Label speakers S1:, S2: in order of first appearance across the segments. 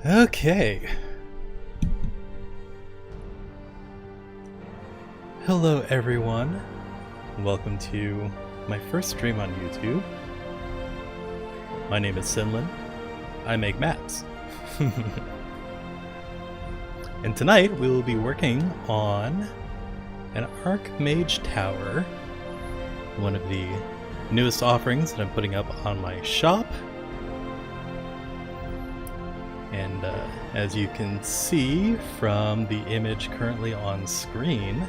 S1: Okay. Hello everyone. Welcome to my first stream on YouTube. My name is Sinlin. I make maps. And tonight we will be working on an archmage tower, one of the newest offerings that I'm putting up on my shop. And as you can see from the image currently on screen,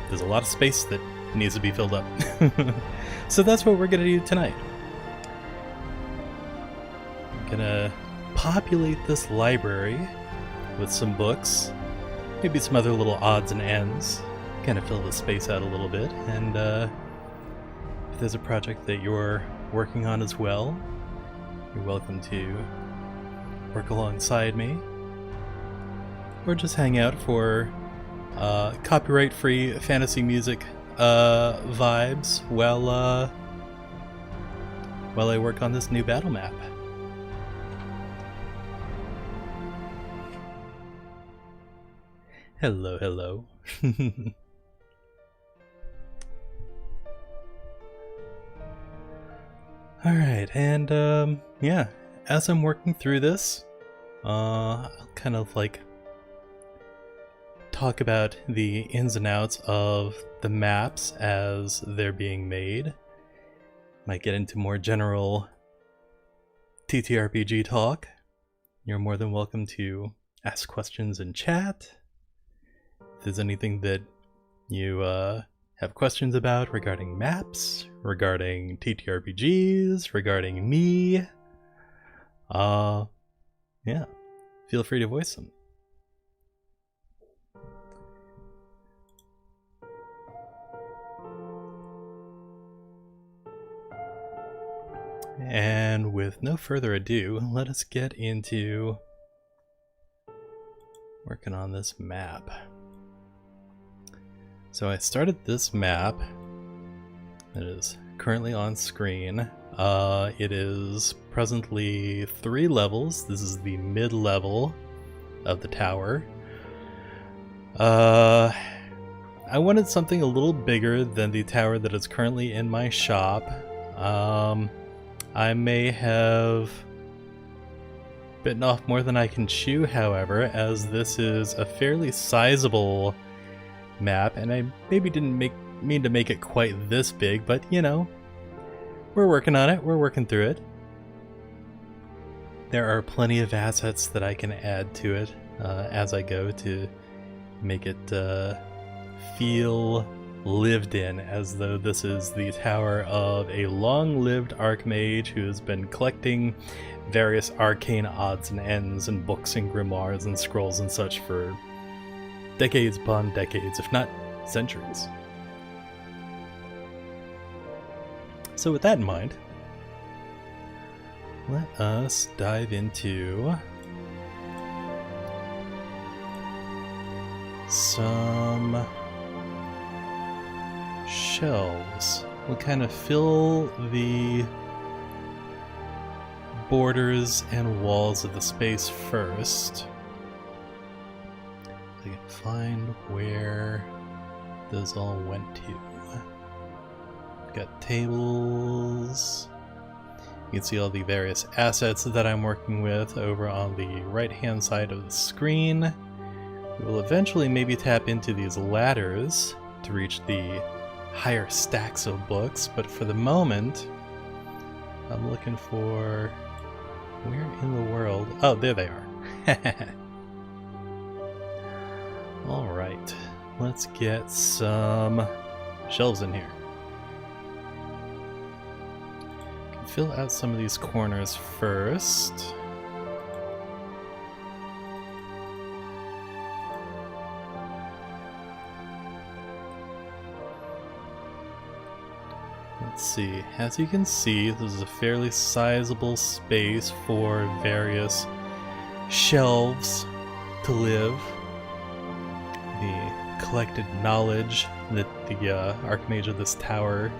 S1: there's a lot of space that needs to be filled up. So that's what we're going to do tonight. I'm going to populate this library with some books, maybe some other little odds and ends, kind of fill the space out a little bit. And if there's a project that you're working on as well, you're welcome to work alongside me, or just hang out for copyright-free fantasy music vibes while I work on this new battle map. Hello, hello. Alright, and yeah, as I'm working through this, I'll kind of like talk about the ins and outs of the maps as they're being made. Might get into more general TTRPG talk. You're more than welcome to ask questions in chat. If there's anything that you have questions about regarding maps, regarding TTRPGs, regarding me, yeah, feel free to voice them. And with no further ado, let us get into working on this map. So I started this map. It is currently on screen. It is presently 3 levels. This is the mid-level of the tower. I wanted something a little bigger than the tower that is currently in my shop. I may have bitten off more than I can chew, however, as this is a fairly sizable map, and I maybe didn't mean to make it quite this big, but you know, we're working on it, we're working through it. There are plenty of assets that I can add to it as I go to make it feel lived in, as though this is the tower of a long-lived archmage who has been collecting various arcane odds and ends and books and grimoires and scrolls and such for decades upon decades, if not centuries. So with that in mind, let us dive into some shelves. We'll kind of fill the borders and walls of the space first. I can find where those all went to. We've got tables. You can see all the various assets that I'm working with over on the right hand side of the screen. We will eventually maybe tap into these ladders to reach the higher stacks of books, but for the moment I'm looking for where in the world. Oh, there they are. Alright, let's get some shelves in here. Can fill out some of these corners first. Let's see, as you can see, this is a fairly sizable space for various shelves to live. The collected knowledge that the archmage of this tower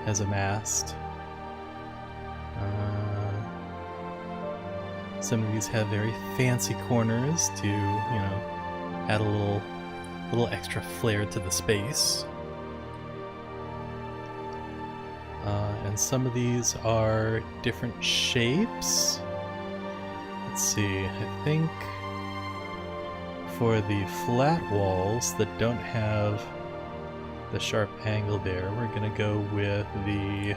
S1: has amassed. Some of these have very fancy corners to, add a little extra flair to the space. And some of these are different shapes. Let's see, I think for the flat walls that don't have the sharp angle there, we're gonna go with the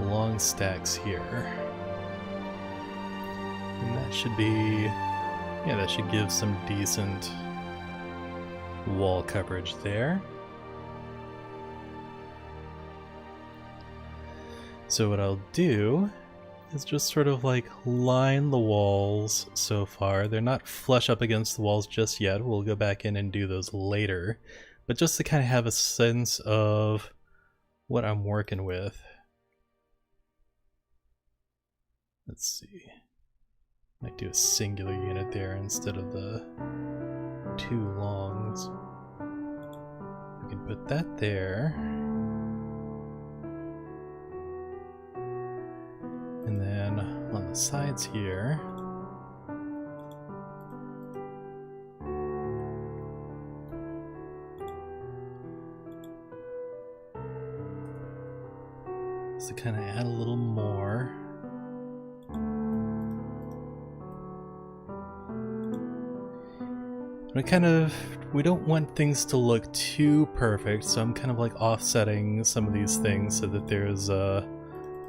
S1: long stacks here. And that should be, that should give some decent wall coverage there. So what I'll do is just sort of like line the walls so far. They're not flush up against the walls just yet. We'll go back in and do those later. But just to kind of have a sense of what I'm working with. Let's see. Might do a singular unit there instead of the two longs. We can put that there. And then on the sides here, just to kind of add a little more. We don't want things to look too perfect, so I'm kind of like offsetting some of these things so that there's a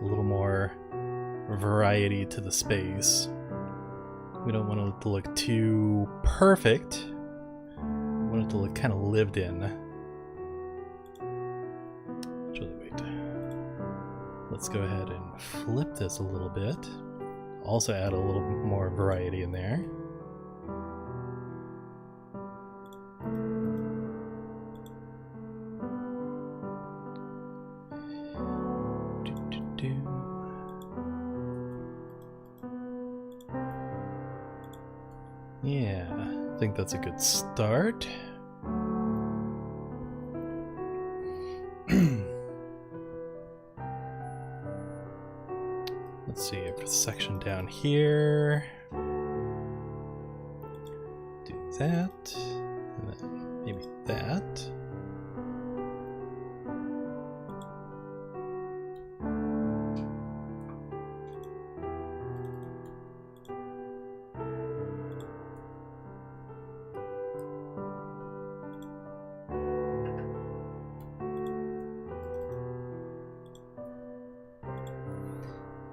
S1: little more variety to the space. We don't want it to look too perfect. We want it to look kind of lived in. Actually, wait. Let's go ahead and flip this a little bit. Also add a little more variety in there. Yeah, I think that's a good start. Let's see, for the section down here, do that, and then maybe that.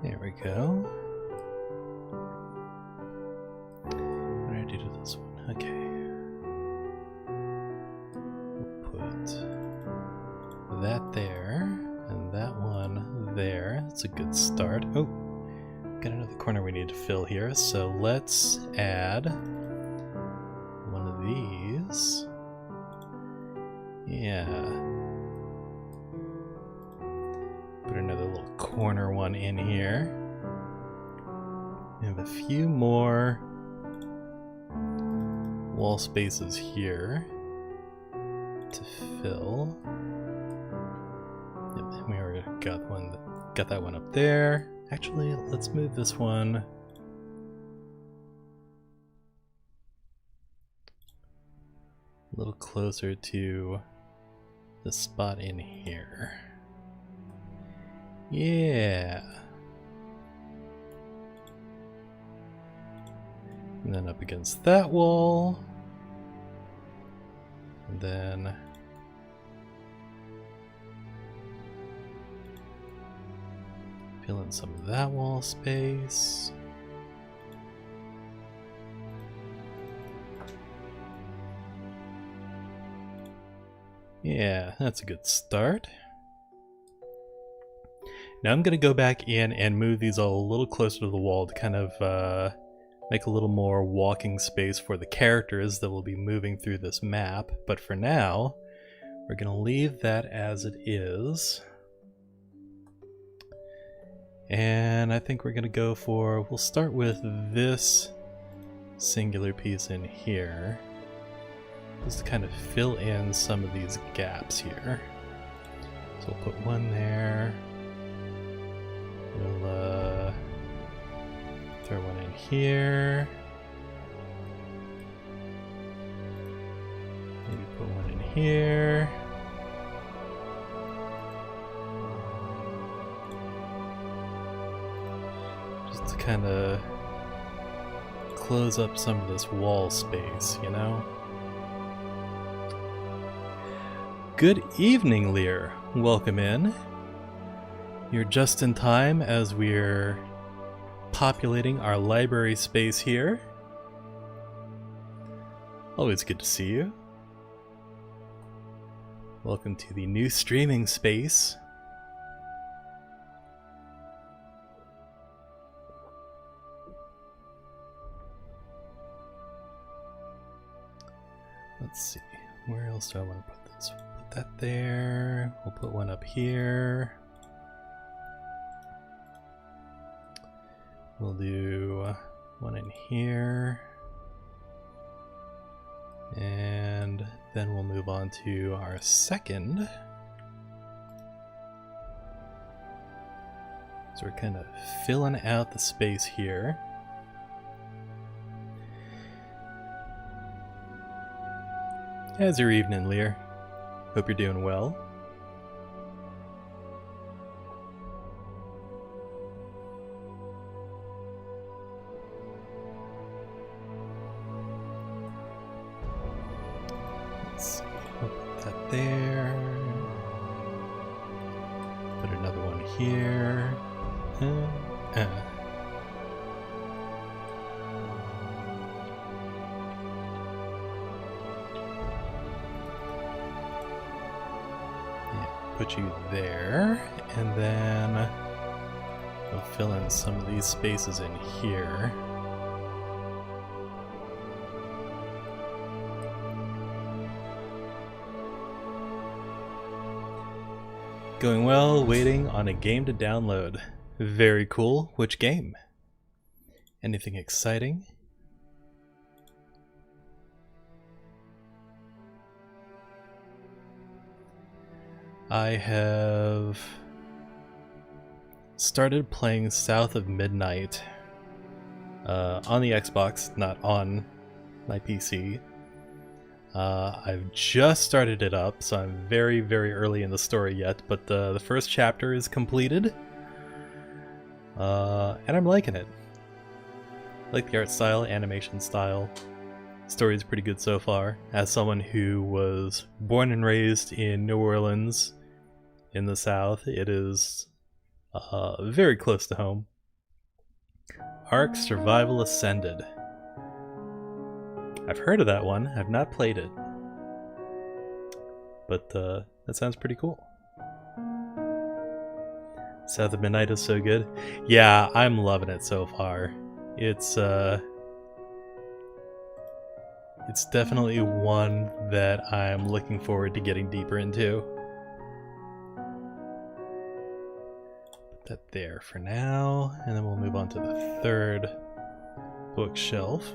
S1: There we go. What did I do to this one? Okay. We'll put that there, and that one there. That's a good start. Oh, got another corner we need to fill here, so let's add one of these. Yeah. Put another little corner one in here. We have a few more wall spaces here to fill. Yep, we already got that one up there. Actually, let's move this one a little closer to the spot in here. Yeah. And then up against that wall. And then fill in some of that wall space. Yeah, that's a good start. Now I'm going to go back in and move these all a little closer to the wall to kind of make a little more walking space for the characters that will be moving through this map. But for now, we're going to leave that as it is. And I think we're going to go for, we'll start with this singular piece in here, just to kind of fill in some of these gaps here. So we'll put one there. We'll throw one here. Maybe put one in here. Just to kind of close up some of this wall space, you know? Good evening, Lear. Welcome in. You're just in time as we're populating our library space here. Always good to see you. Welcome to the new streaming space. Let's see, where else do I want to put this? We'll put that there. We'll put one up here. We'll do one in here. And then we'll move on to our second. So we're kind of filling out the space here. How's your evening, Lear? Hope you're doing well. Let's see, I'll put that there. Put another one here. Put you there, and then we'll fill in some of these spaces in here. Going well, waiting on a game to download. Very cool. Which game? Anything exciting? I have started playing South of Midnight on the Xbox, not on my PC. I've just started it up, so I'm very, very early in the story yet, but the first chapter is completed, and I'm liking it. I like the art style, animation style. Story is pretty good so far. As someone who was born and raised in New Orleans in the South, it is very close to home. Ark Survival Ascended. I've heard of that one. I've not played it. But that sounds pretty cool. South of Midnight is so good. Yeah, I'm loving it so far. It's definitely one that I'm looking forward to getting deeper into. Put that there for now, and then we'll move on to the third bookshelf.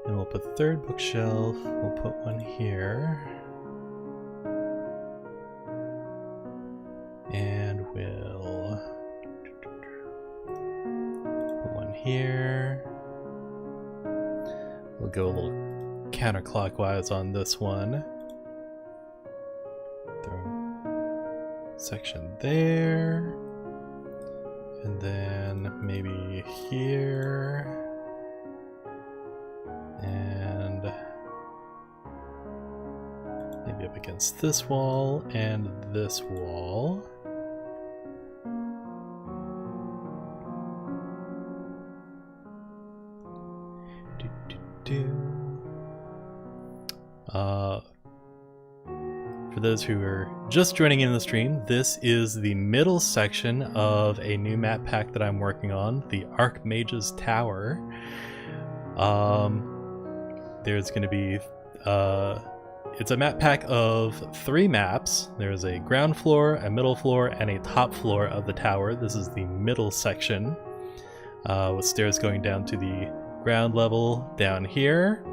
S1: And we'll put third bookshelf, we'll put one here. And we'll put one here. We'll go a little counterclockwise on this one. Throw a section there. And then maybe here. And maybe up against this wall and this wall. For those who are just joining in the stream, this is the middle section of a new map pack that I'm working on, the Archmage's Tower. There's going to be, it's a map pack of 3 maps. There's a ground floor, a middle floor, and a top floor of the tower. This is the middle section, with stairs going down to the ground level down here,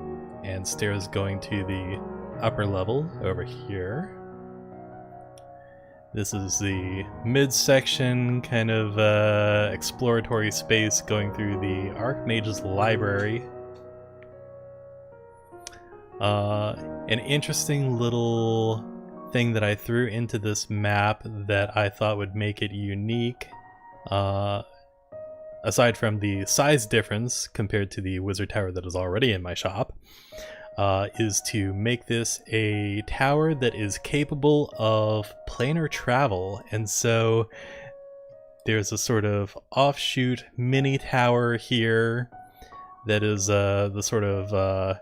S1: and stairs going to the upper level over here. This is the midsection kind of exploratory space going through the Archmage's library. An interesting little thing that I threw into this map that I thought would make it unique, aside from the size difference compared to the wizard tower that is already in my shop, is to make this a tower that is capable of planar travel. And so there's a sort of offshoot mini tower here that is the sort of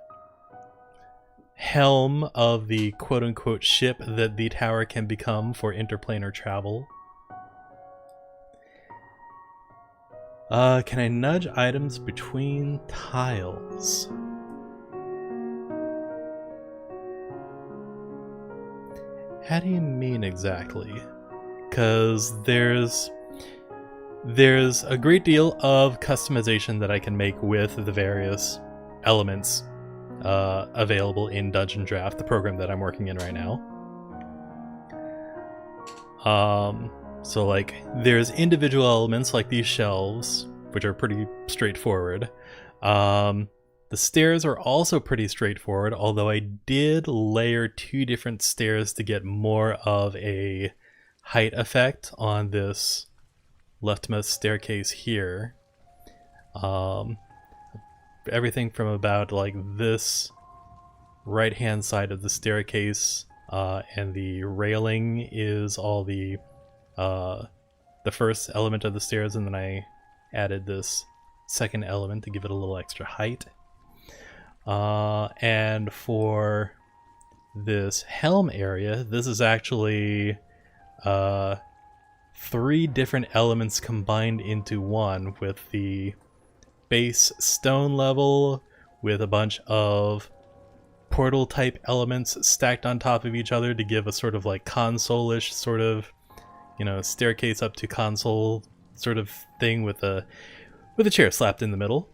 S1: helm of the quote-unquote ship that the tower can become for interplanar travel. Can I nudge items between tiles? How do you mean exactly? Because there's a great deal of customization that I can make with the various elements available in Dungeon Draft, the program that I'm working in right now. So like there's individual elements like these shelves, which are pretty straightforward. The stairs are also pretty straightforward, although I did layer 2 different stairs to get more of a height effect on this leftmost staircase here. Everything from about like this right hand side of the staircase and the railing is all the first element of the stairs, and then I added this second element to give it a little extra height. And for this helm area, this is actually 3 different elements combined into one, with the base stone level with a bunch of portal type elements stacked on top of each other to give a sort of like console-ish sort of, you know, staircase up to console sort of thing with a chair slapped in the middle,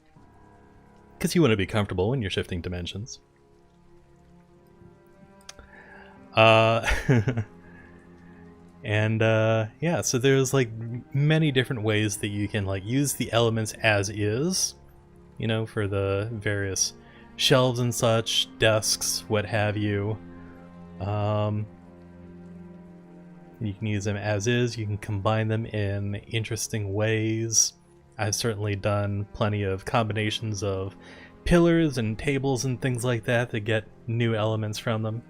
S1: because you want to be comfortable when you're shifting dimensions. And yeah, so there's like many different ways that you can like use the elements as is, you know, for the various shelves and such, desks, what have you. You can use them as is, you can combine them in interesting ways. I've certainly done plenty of combinations of pillars and tables and things like that to get new elements from them.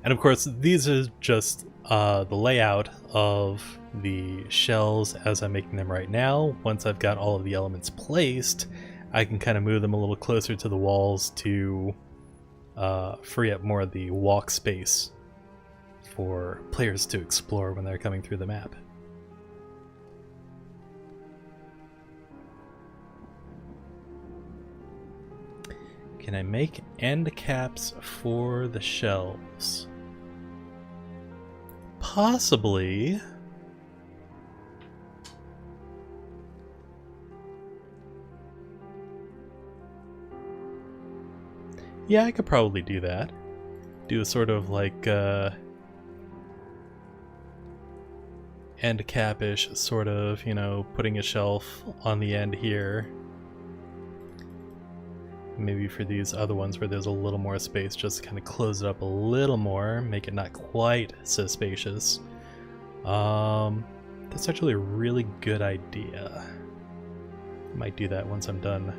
S1: And of course, these are just the layout of the shells as I'm making them right now. Once I've got all of the elements placed, I can kind of move them a little closer to the walls to free up more of the walk space for players to explore when they're coming through the map. Can I make end caps for the shelves? Possibly. Yeah, I could probably do that. Do a sort of like end cap-ish sort of, you know, putting a shelf on the end here. Maybe for these other ones where there's a little more space, just kind of close it up a little more, make it not quite so spacious. That's actually a really good idea. I might do that once I'm done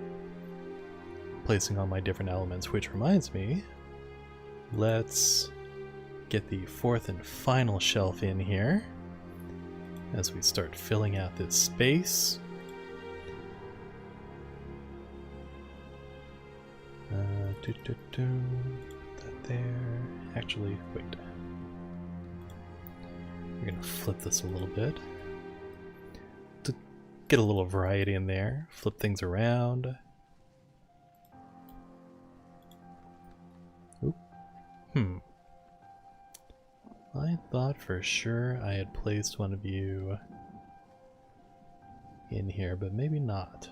S1: placing all my different elements, which reminds me, let's get the 4th and final shelf in here as we start filling out this space. That there. Actually, wait. We're gonna flip this a little bit to get a little variety in there. Flip things around. Oop. I thought for sure I had placed one of you in here, but maybe not.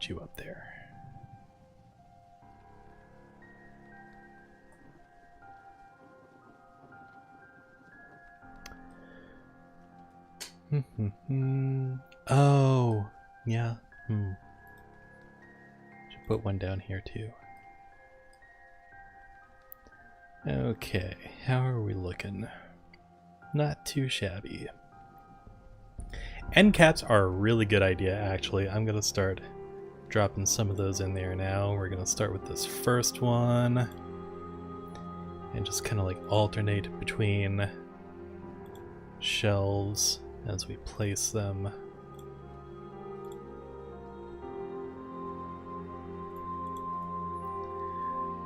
S1: You up there. Oh, yeah. Should put one down here too. Okay, how are we looking? Not too shabby. End caps are a really good idea, actually. I'm gonna start dropping some of those in there now. We're gonna start with this first one and just kind of like alternate between shelves as we place them.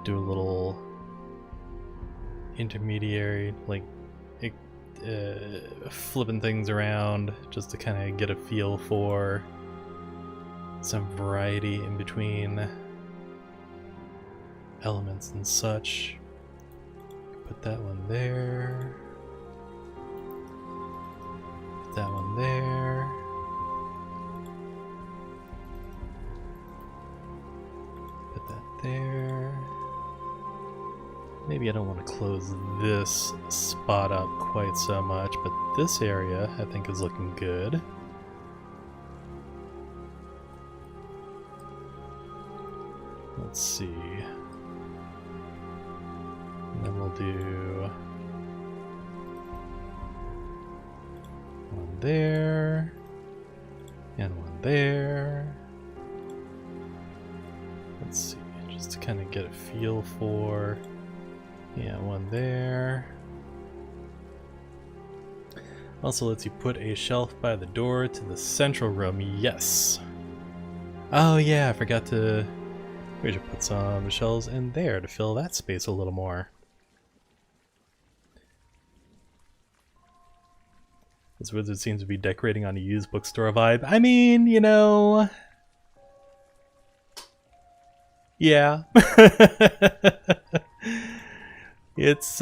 S1: Do a little intermediary, like flipping things around just to kind of get a feel for some variety in between elements and such. Put that one there. Put that one there. Put that there. Maybe I don't want to close this spot up quite so much, but this area I think is looking good. Let's see. And then we'll do one there and one there. Let's see, just to kind of get a feel for. Yeah, one there. Also lets you put a shelf by the door to the central room. Yes. Oh yeah, I forgot to... We should put some shelves in there to fill that space a little more. This wizard seems to be decorating on a used bookstore vibe. I mean, you know... Yeah. It's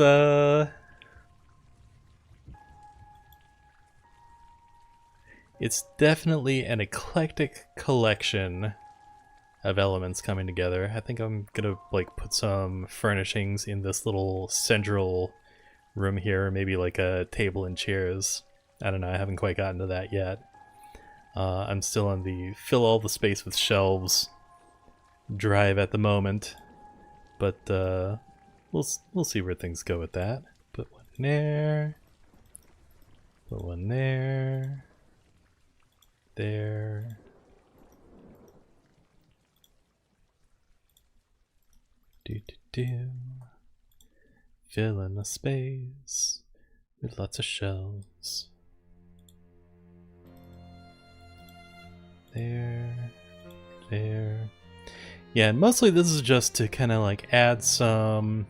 S1: definitely an eclectic collection of elements coming together. I think I'm gonna like put some furnishings in this little central room here, maybe like a table and chairs. I don't know, I haven't quite gotten to that yet. I'm still on the fill all the space with shelves drive at the moment, but we'll see where things go with that. Put one there. Put one there. There. Do. Fill in the space with lots of shelves. There. There. Yeah, and mostly this is just to kind of like add some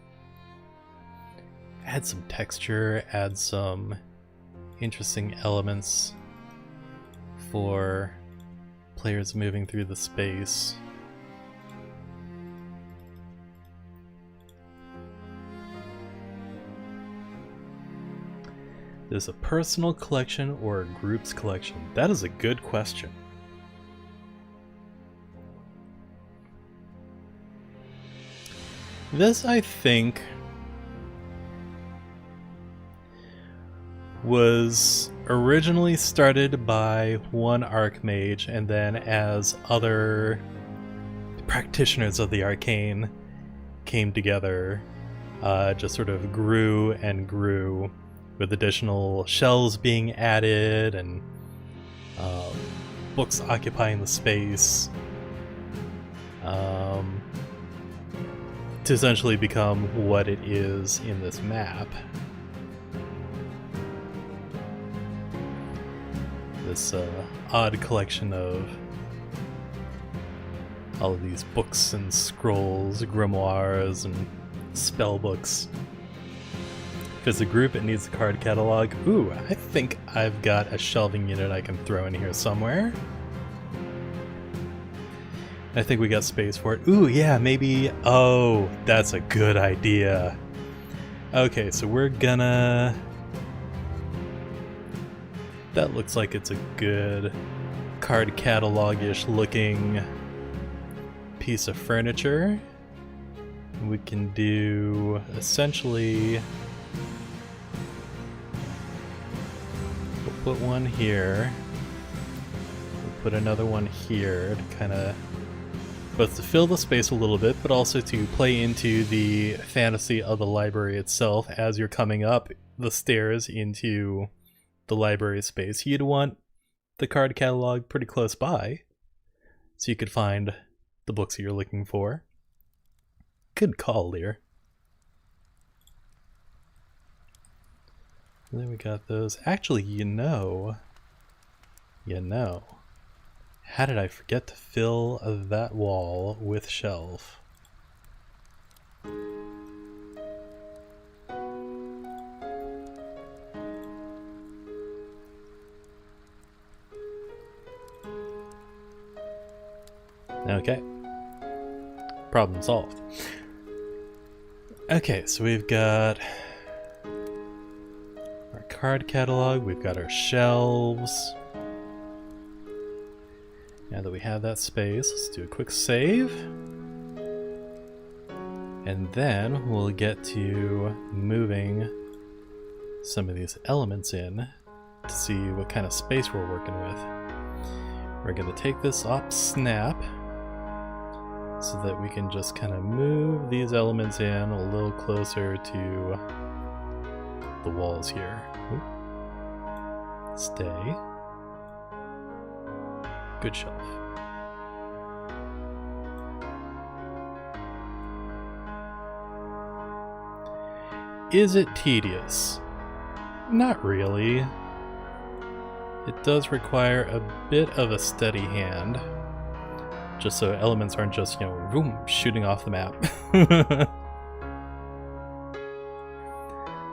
S1: texture, add some interesting elements for players moving through the space. Is a personal collection or a group's collection? That is a good question. This, I think, was originally started by one archmage, and then as other practitioners of the arcane came together, just sort of grew and grew, with additional shelves being added and books occupying the space, to essentially become what it is in this map. This odd collection of all of these books and scrolls, grimoires, and spell books. If it's a group, it needs a card catalog. Ooh, I think I've got a shelving unit I can throw in here somewhere. I think we got space for it. Ooh, yeah, maybe... Oh, that's a good idea. Okay, so we're gonna... That looks like it's a good card catalog-ish looking piece of furniture. We can do essentially... We'll put one here. We'll put another one here to kind of both to fill the space a little bit, but also to play into the fantasy of the library itself as you're coming up the stairs into the library space. You'd want the card catalog pretty close by, so you could find the books that you're looking for. Good call, Lear. And then we got those. Actually, you know, how did I forget to fill that wall with shelf? Okay. Problem solved. Okay, so we've got our card catalog, we've got our shelves. Now that we have that space, let's do a quick save. And then we'll get to moving some of these elements in to see what kind of space we're working with. We're going to take this op snap so that we can just kind of move these elements in a little closer to the walls here. Oop. Stay. Good shelf. Is it tedious? Not really. It does require a bit of a steady hand, just so elements aren't just, you know, boom, shooting off the map.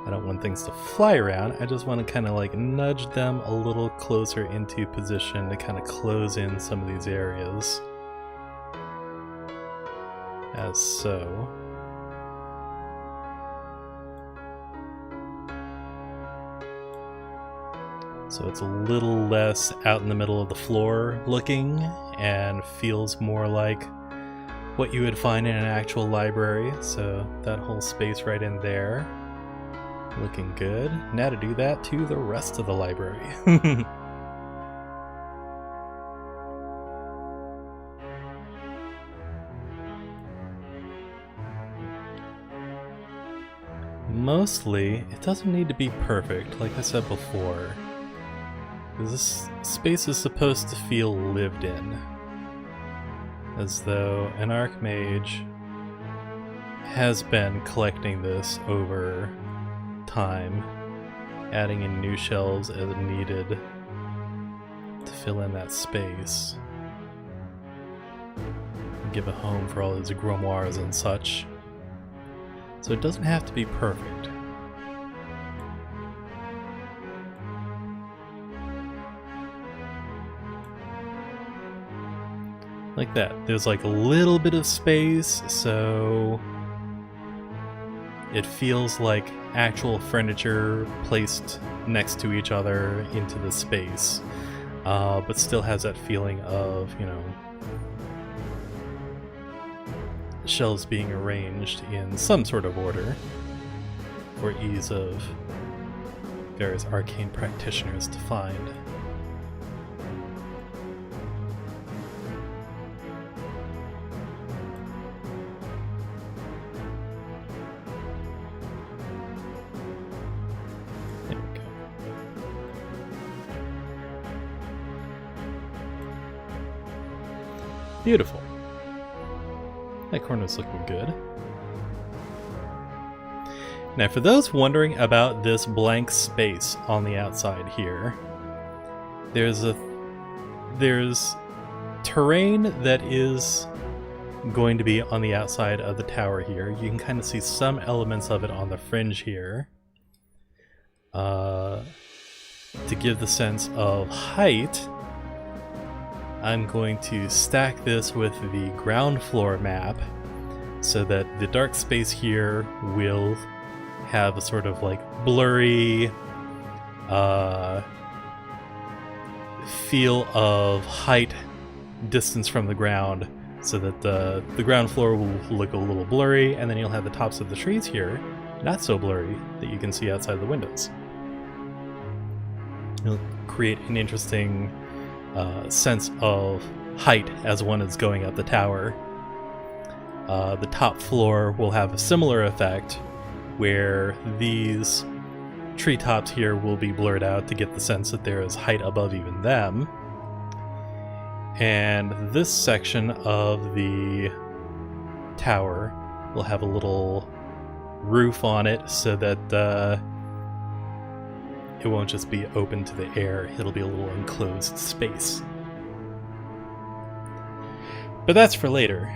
S1: I don't want things to fly around, I just want to kind of like nudge them a little closer into position to kind of close in some of these areas. As so. So it's a little less out in the middle of the floor looking and feels more like what you would find in an actual library. So that whole space right in there. Looking good. Now to do that to the rest of the library. Mostly, it doesn't need to be perfect, like I said before. Because this space is supposed to feel lived in. As though an archmage has been collecting this over time, adding in new shelves as needed to fill in that space. Give a home for all his grimoires and such. So it doesn't have to be perfect. Like that. There's like a little bit of space, so it feels like actual furniture placed next to each other into the space, but still has that feeling of, you know, shelves being arranged in some sort of order for ease of various arcane practitioners to find. Beautiful. That corner's looking good. Now, for those wondering about this blank space on the outside here, there's terrain that is going to be on the outside of the tower here. You can kind of see some elements of it on the fringe here. To give the sense of height, I'm going to stack this with the ground floor map so that the dark space here will have a sort of like blurry feel of height distance from the ground, so that the ground floor will look a little blurry, and then you'll have the tops of the trees here not so blurry that you can see outside the windows. It'll create an interesting sense of height as one is going up the tower. The top floor will have a similar effect, where these treetops here will be blurred out to get the sense that there is height above even them. And this section of the tower will have a little roof on it so that it won't just be open to the air, it'll be a little enclosed space. But that's for later.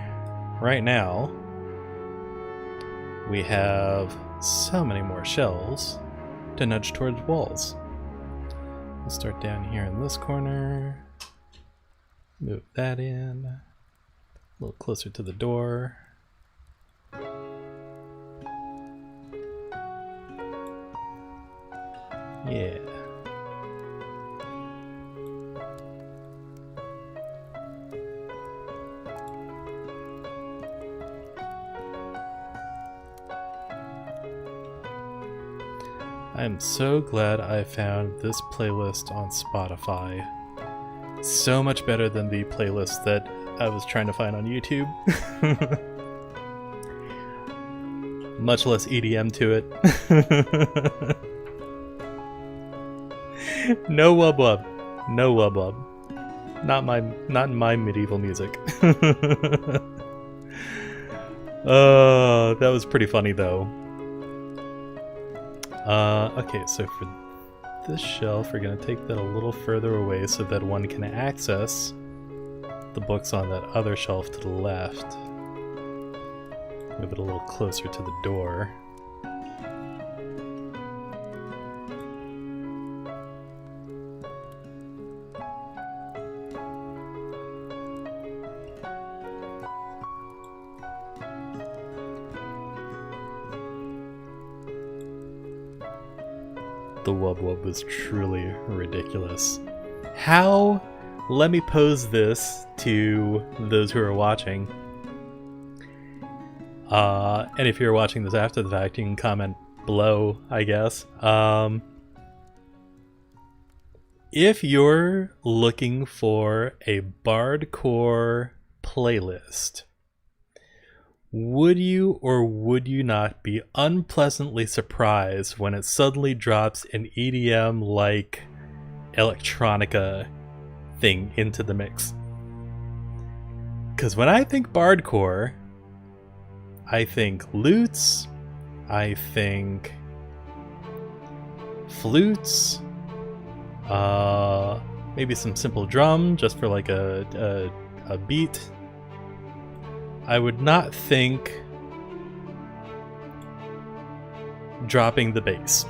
S1: Right now, we have so many more shelves to nudge towards walls. We'll start down here in this corner. Move that in. A little closer to the door. Yeah. I'm so glad I found this playlist on Spotify. So much better than the playlist that I was trying to find on YouTube. Much less EDM to it. No wub wub. No wub wub. Not in my medieval music. That was pretty funny though. Okay, so for this shelf, we're going to take that a little further away so that one can access the books on that other shelf to the left. Move it a little closer to the door. The wub wub was truly ridiculous. How? Let me pose this to those who are watching. And if you're watching this after the fact, you can comment below, I guess. If you're looking for a bardcore playlist, would you or would you not be unpleasantly surprised when it suddenly drops an EDM-like electronica thing into the mix? Because when I think bardcore, I think lutes, I think flutes, maybe some simple drum just for like a beat. I would not think dropping the bass.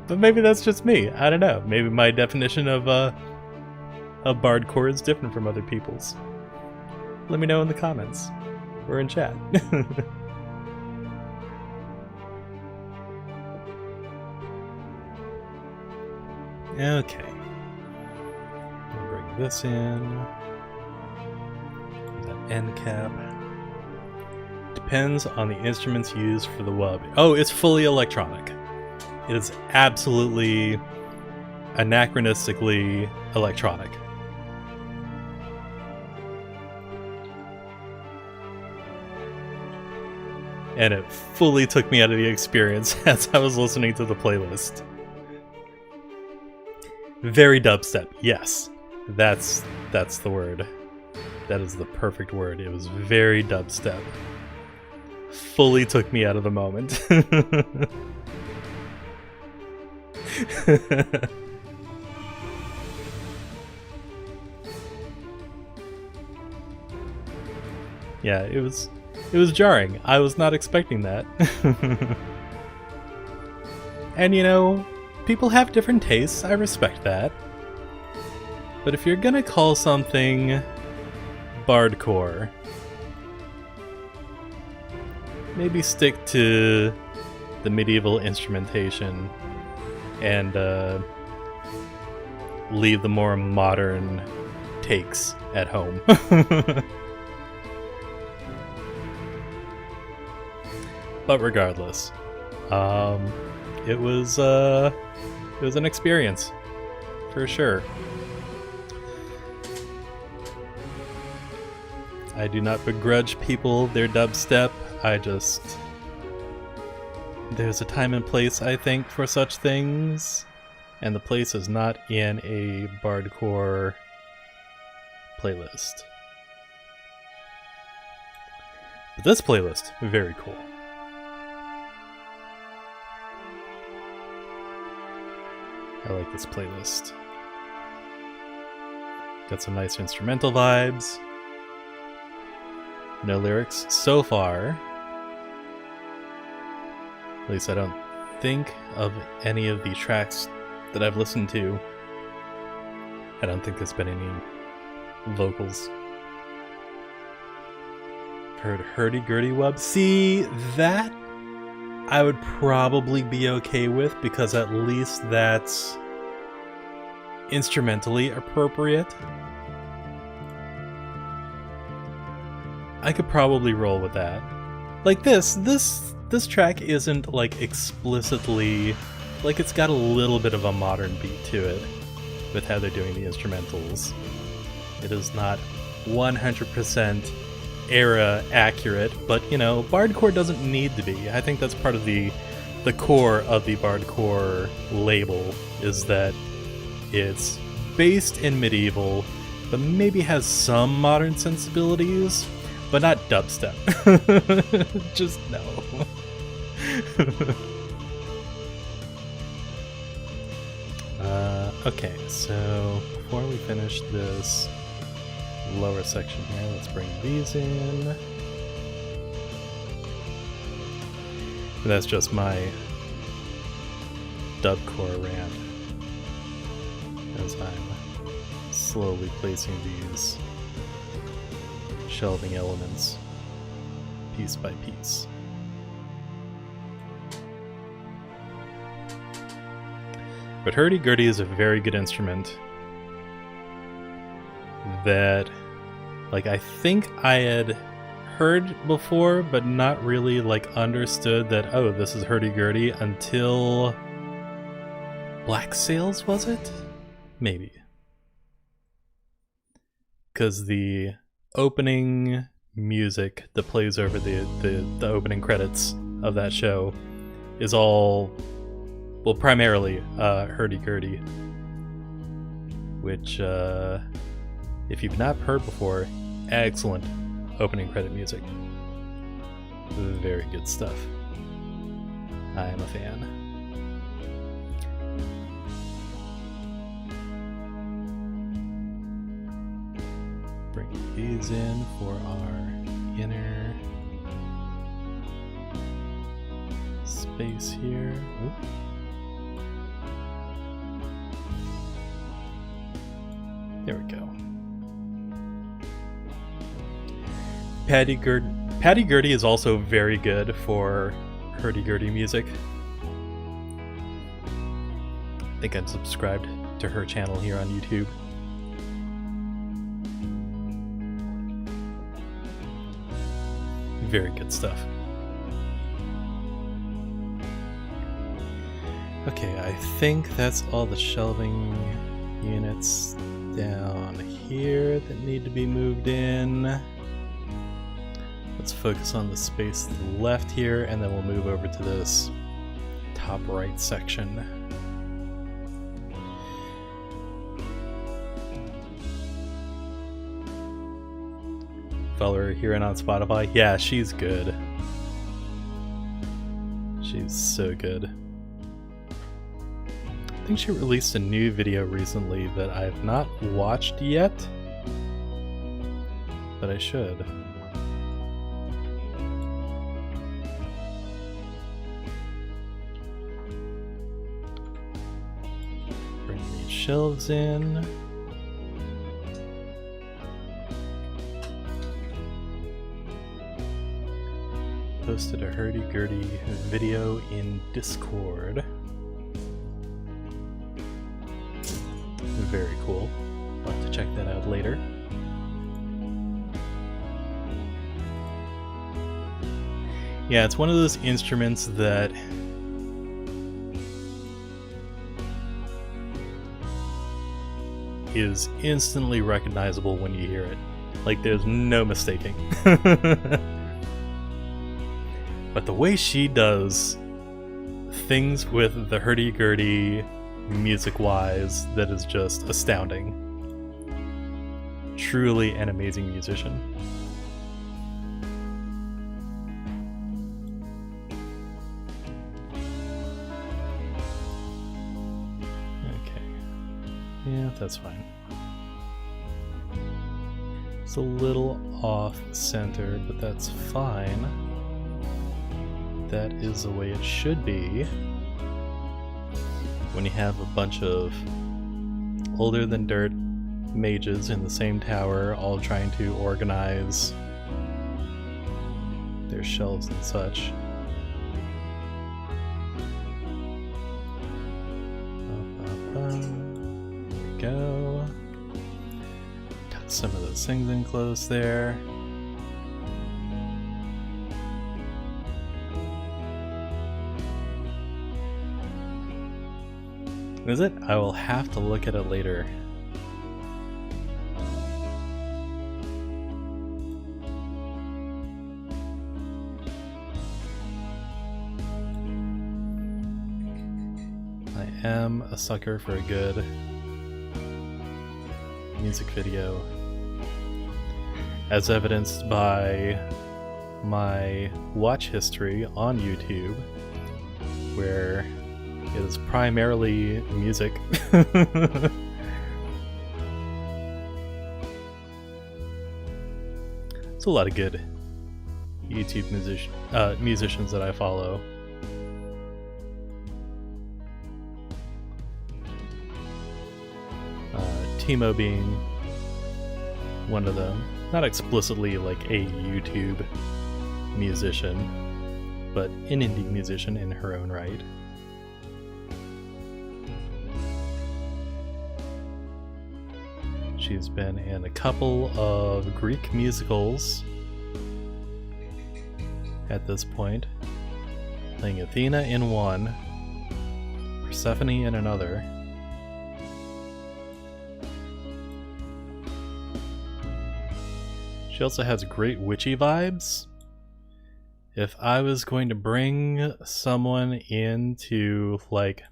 S1: But maybe that's just me. I don't know. Maybe my definition of bardcore is different from other people's. Let me know in the comments or in chat. Okay. We'll bring this in. End cap. Depends on the instruments used for the wub. Oh, it's fully electronic. It is absolutely anachronistically electronic. And it fully took me out of the experience as I was listening to the playlist. Very dubstep, yes. That's the word. That is the perfect word. It was very dubstep. Fully took me out of the moment. Yeah, it was jarring. I was not expecting that. And you know, people have different tastes. I respect that. But if you're gonna call something bardcore, maybe stick to the medieval instrumentation and leave the more modern takes at home. But regardless, it was It was an experience, for sure. I do not begrudge people their dubstep. There's a time and place, I think, for such things, and the place is not in a bardcore playlist. But this playlist, very cool. I like this playlist. Got some nice instrumental vibes. No lyrics so far. At least I don't think of any of the tracks that I've listened to. I don't think there's been any vocals. Heard hurdy-gurdy wub. See, that I would probably be okay with, because at least that's instrumentally appropriate. I could probably roll with that. Like this track isn't like explicitly, like, it's got a little bit of a modern beat to it with how they're doing the instrumentals. It is not 100% era accurate, but you know, bardcore doesn't need to be. I think that's part of the core of the bardcore label, is that it's based in medieval, but maybe has some modern sensibilities, but not dubstep. Just no. Okay, so before we finish this lower section here, let's bring these in. That's just my dubcore rant as I'm slowly placing these shelving elements piece by piece. But hurdy-gurdy is a very good instrument that, like, I think I had heard before, but not really, like, understood that, oh, this is hurdy-gurdy until Black Sails, was it? Maybe. Because the opening music that plays over the opening credits of that show is all, well, primarily hurdy-gurdy, which, if you've not heard before, excellent opening credit music. Very good stuff. I am a fan. Bring these in for our inner space here. Oop. There we go. Patty Gurdy is also very good for hurdy-gurdy music. I think I'm subscribed to her channel here on YouTube. Very good stuff. Okay, I think that's all the shelving units down here that need to be moved in. Let's focus on the space to the left here, and then we'll move over to this top right section. Follow her here and on Spotify. Yeah, she's good. She's so good. I think she released a new video recently that I've not watched yet, but I should. Bring these shelves in. Posted a hurdy-gurdy video in Discord. Very cool. I'll have to check that out later. Yeah, it's one of those instruments that is instantly recognizable when you hear it. Like, there's no mistaking. But the way she does things with the hurdy-gurdy music-wise, that is just astounding. Truly an amazing musician. Okay. Yeah, that's fine. It's a little off-center, but that's fine. That is the way it should be when you have a bunch of older-than-dirt mages in the same tower all trying to organize their shelves and such. There we go. Got some of those things in close there. Is it? I will have to look at it later. I am a sucker for a good music video, as evidenced by my watch history on YouTube, where it is primarily music. It's a lot of good YouTube musicians that I follow. Timo being one of them. Not explicitly like a YouTube musician, but an indie musician in her own right. She's been in a couple of Greek musicals at this point, playing Athena in one, Persephone in another. She also has great witchy vibes. If I was going to bring someone into, like,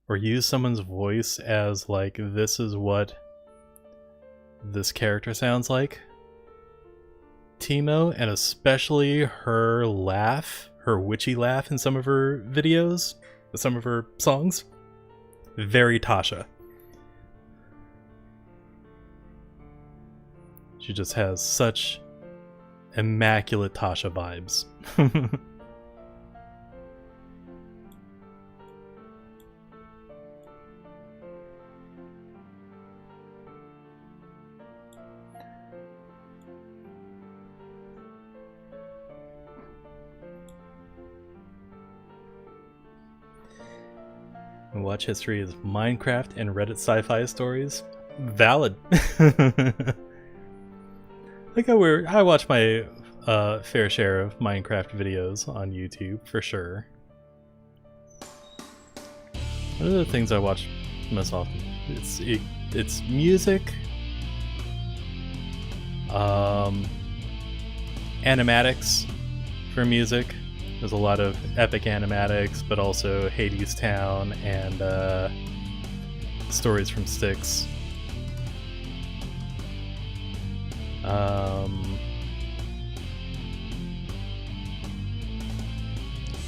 S1: or use someone's voice as, like, this is what this character sounds like, Timo, and especially her laugh, her witchy laugh in some of her videos, some of her songs, very Tasha. She just has such immaculate Tasha vibes. Watch history is Minecraft and Reddit sci-fi stories. Valid. Like I watch my fair share of Minecraft videos on YouTube for sure. What are the things I watch most often? It's music, animatics for music. There's a lot of epic animatics, but also Hades Town and stories from Styx.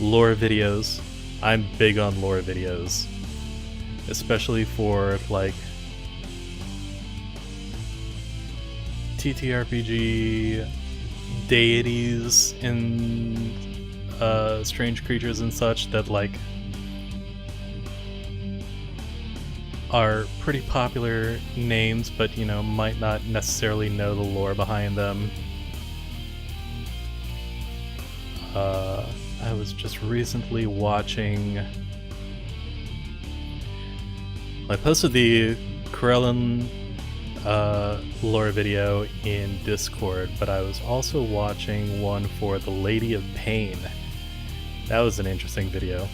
S1: Lore videos. I'm big on lore videos, especially for like TTRPG deities and strange creatures and such that like are pretty popular names, but you know, might not necessarily know the lore behind them. I was just recently watching, I posted the Corellan lore video in Discord, but I was also watching one for the Lady of Pain. That was an interesting video.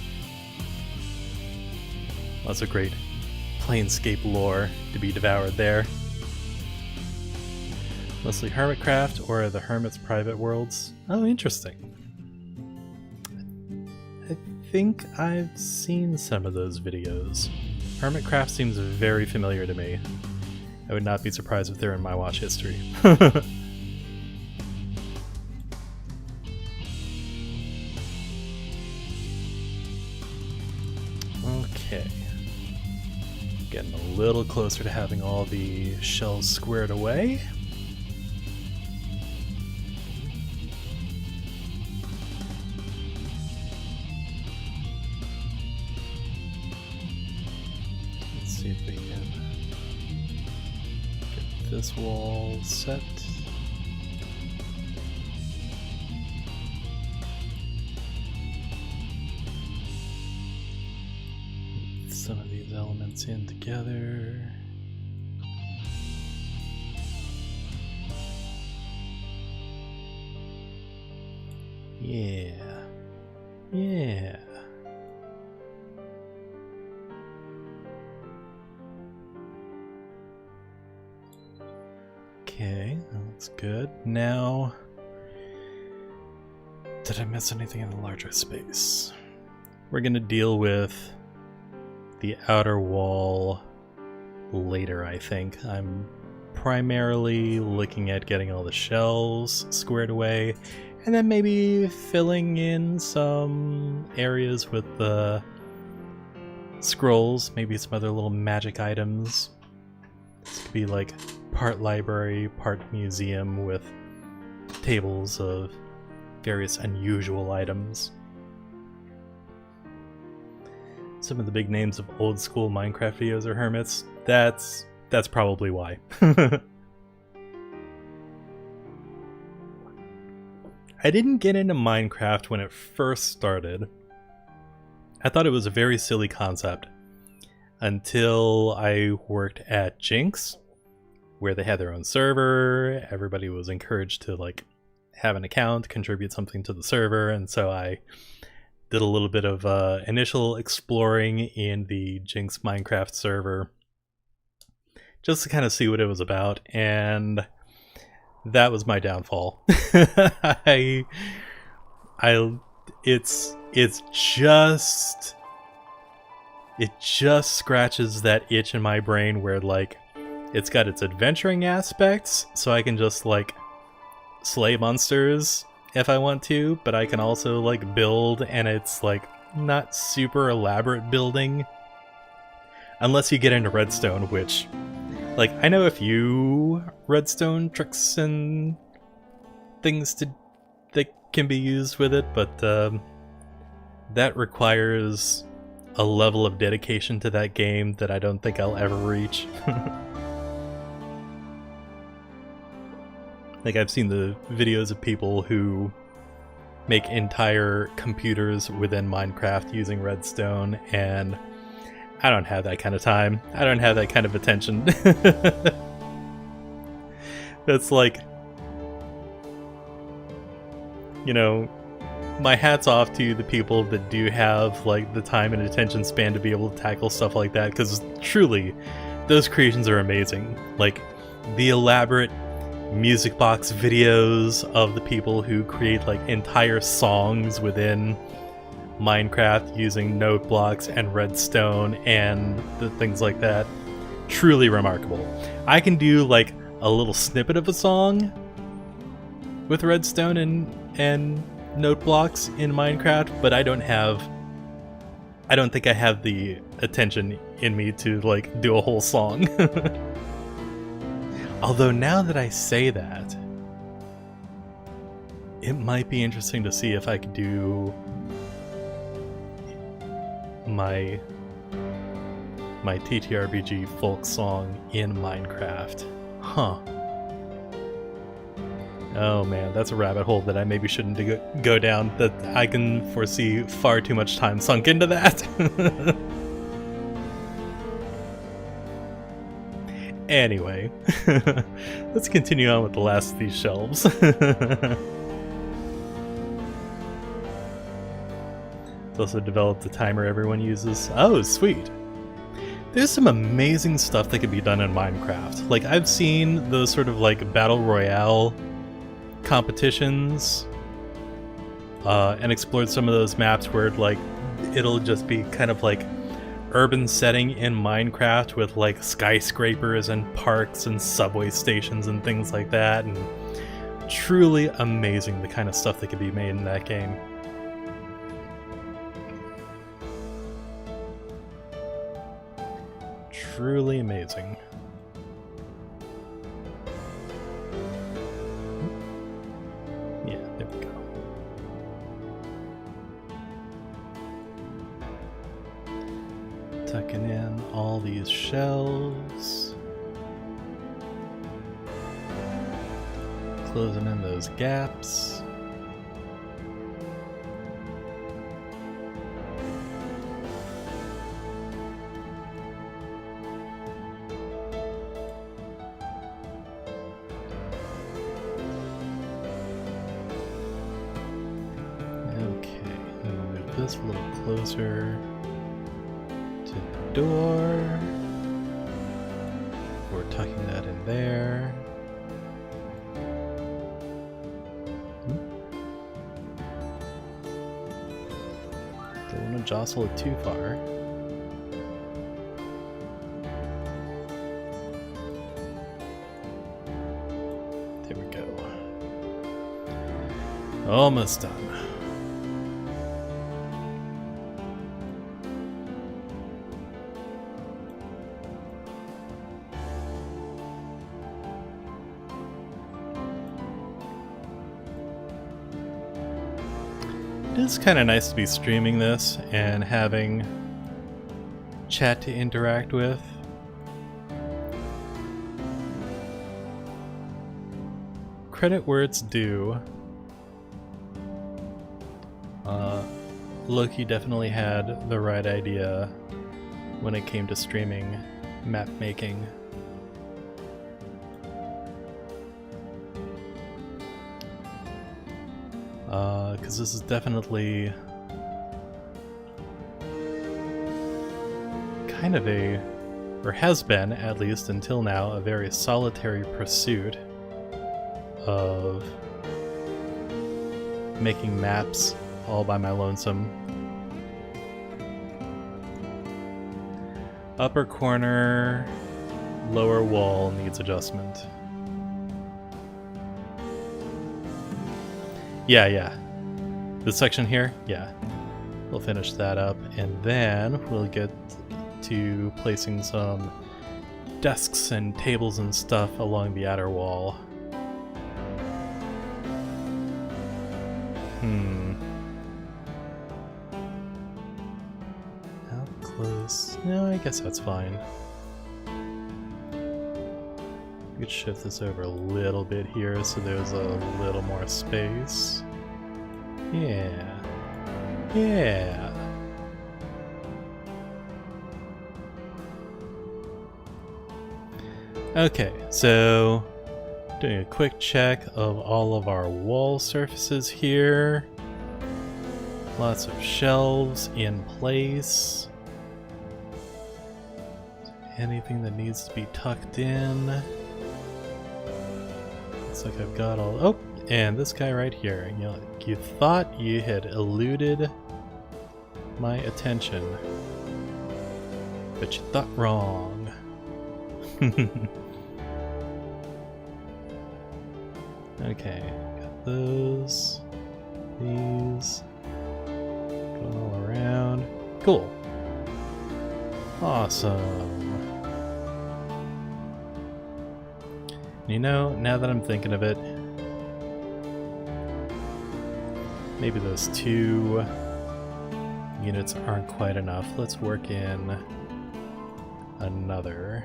S1: Lots of great Planescape lore to be devoured there. Mostly Hermitcraft or the Hermit's private worlds. Oh, interesting. I think I've seen some of those videos. Hermitcraft seems very familiar to me. I would not be surprised if they're in my watch history. Okay. Getting a little closer to having all the shells squared away. Let's see if we can get this wall set. Some of these elements in together. Yeah. Yeah. Okay, that's good. Now, did I miss anything in the larger space? We're gonna deal with the outer wall later, I think. I'm primarily looking at getting all the shells squared away, and then maybe filling in some areas with the scrolls, maybe some other little magic items. This could be like part library, part museum with tables of various unusual items. Some of the big names of old school Minecraft videos are hermits. That's probably why. I didn't get into Minecraft when it first started. I thought it was a very silly concept until I worked at Jinx, where they had their own server. Everybody was encouraged to like have an account, contribute something to the server, and so I did a little bit of initial exploring in the Jinx Minecraft server just to kind of see what it was about, and that was my downfall. It just scratches that itch in my brain where like it's got its adventuring aspects, so I can just like slay monsters if I want to, but I can also like build, and it's like not super elaborate building unless you get into redstone, which like I know a few redstone tricks and things that can be used with it, but that requires a level of dedication to that game that I don't think I'll ever reach. Like, I've seen the videos of people who make entire computers within Minecraft using redstone, and I don't have that kind of time. I don't have that kind of attention. That's like, you know, my hat's off to the people that do have like the time and attention span to be able to tackle stuff like that, because truly, those creations are amazing. Like, the elaborate music box videos of the people who create like entire songs within Minecraft using note blocks and redstone and the things like that, truly remarkable. I can do like a little snippet of a song with redstone and note blocks in Minecraft, but I don't think I have the attention in me to like do a whole song. Although now that I say that, it might be interesting to see if I could do my TTRPG folk song in Minecraft. Huh. Oh man, that's a rabbit hole that I maybe shouldn't go down, that I can foresee far too much time sunk into that. Anyway, let's continue on with the last of these shelves. It's also developed a timer everyone uses. Oh, sweet. There's some amazing stuff that could be done in Minecraft. Like, I've seen those sort of like battle royale competitions and explored some of those maps where like it'll just be kind of like urban setting in Minecraft with like skyscrapers and parks and subway stations and things like that, and truly amazing the kind of stuff that could be made in that game. Truly amazing. Yeah, there we go. Tucking in all these shelves. Closing in those gaps. This a little closer to the door. We're tucking that in there. Don't want to jostle it too far. There we go. Almost done. It's kind of nice to be streaming this and having chat to interact with. Credit where it's due. Loki definitely had the right idea when it came to streaming map making. Because this is definitely kind of a, or has been at least until now, a very solitary pursuit of making maps all by my lonesome. Upper corner, lower wall needs adjustment. Yeah. This section here? Yeah. We'll finish that up, and then we'll get to placing some desks and tables and stuff along the outer wall. How close? No, I guess that's fine. We could shift this over a little bit here so there's a little more space. Yeah. Okay, so doing a quick check of all of our wall surfaces here. Lots of shelves in place. Anything that needs to be tucked in. Looks like I've got all... Oh! And this guy right here, you know, you thought you had eluded my attention, but you thought wrong. Okay, got those, these, going all around. Cool. Awesome. You know, now that I'm thinking of it, maybe those 2 units aren't quite enough. Let's work in another.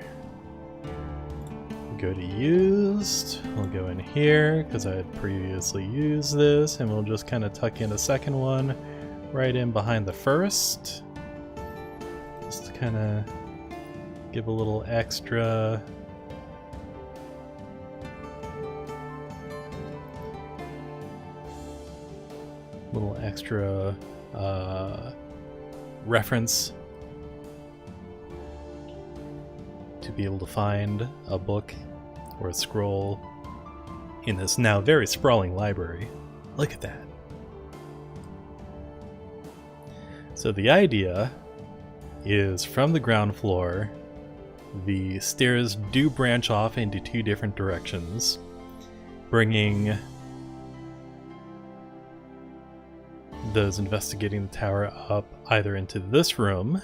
S1: Go to used. We'll go in here because I had previously used this, and we'll just kind of tuck in a second one right in behind the first. Just to kind of give a little extra. Reference to be able to find a book or a scroll in this now very sprawling library. Look at that. So the idea is from the ground floor, the stairs do branch off into two different directions, bringing those investigating the tower up either into this room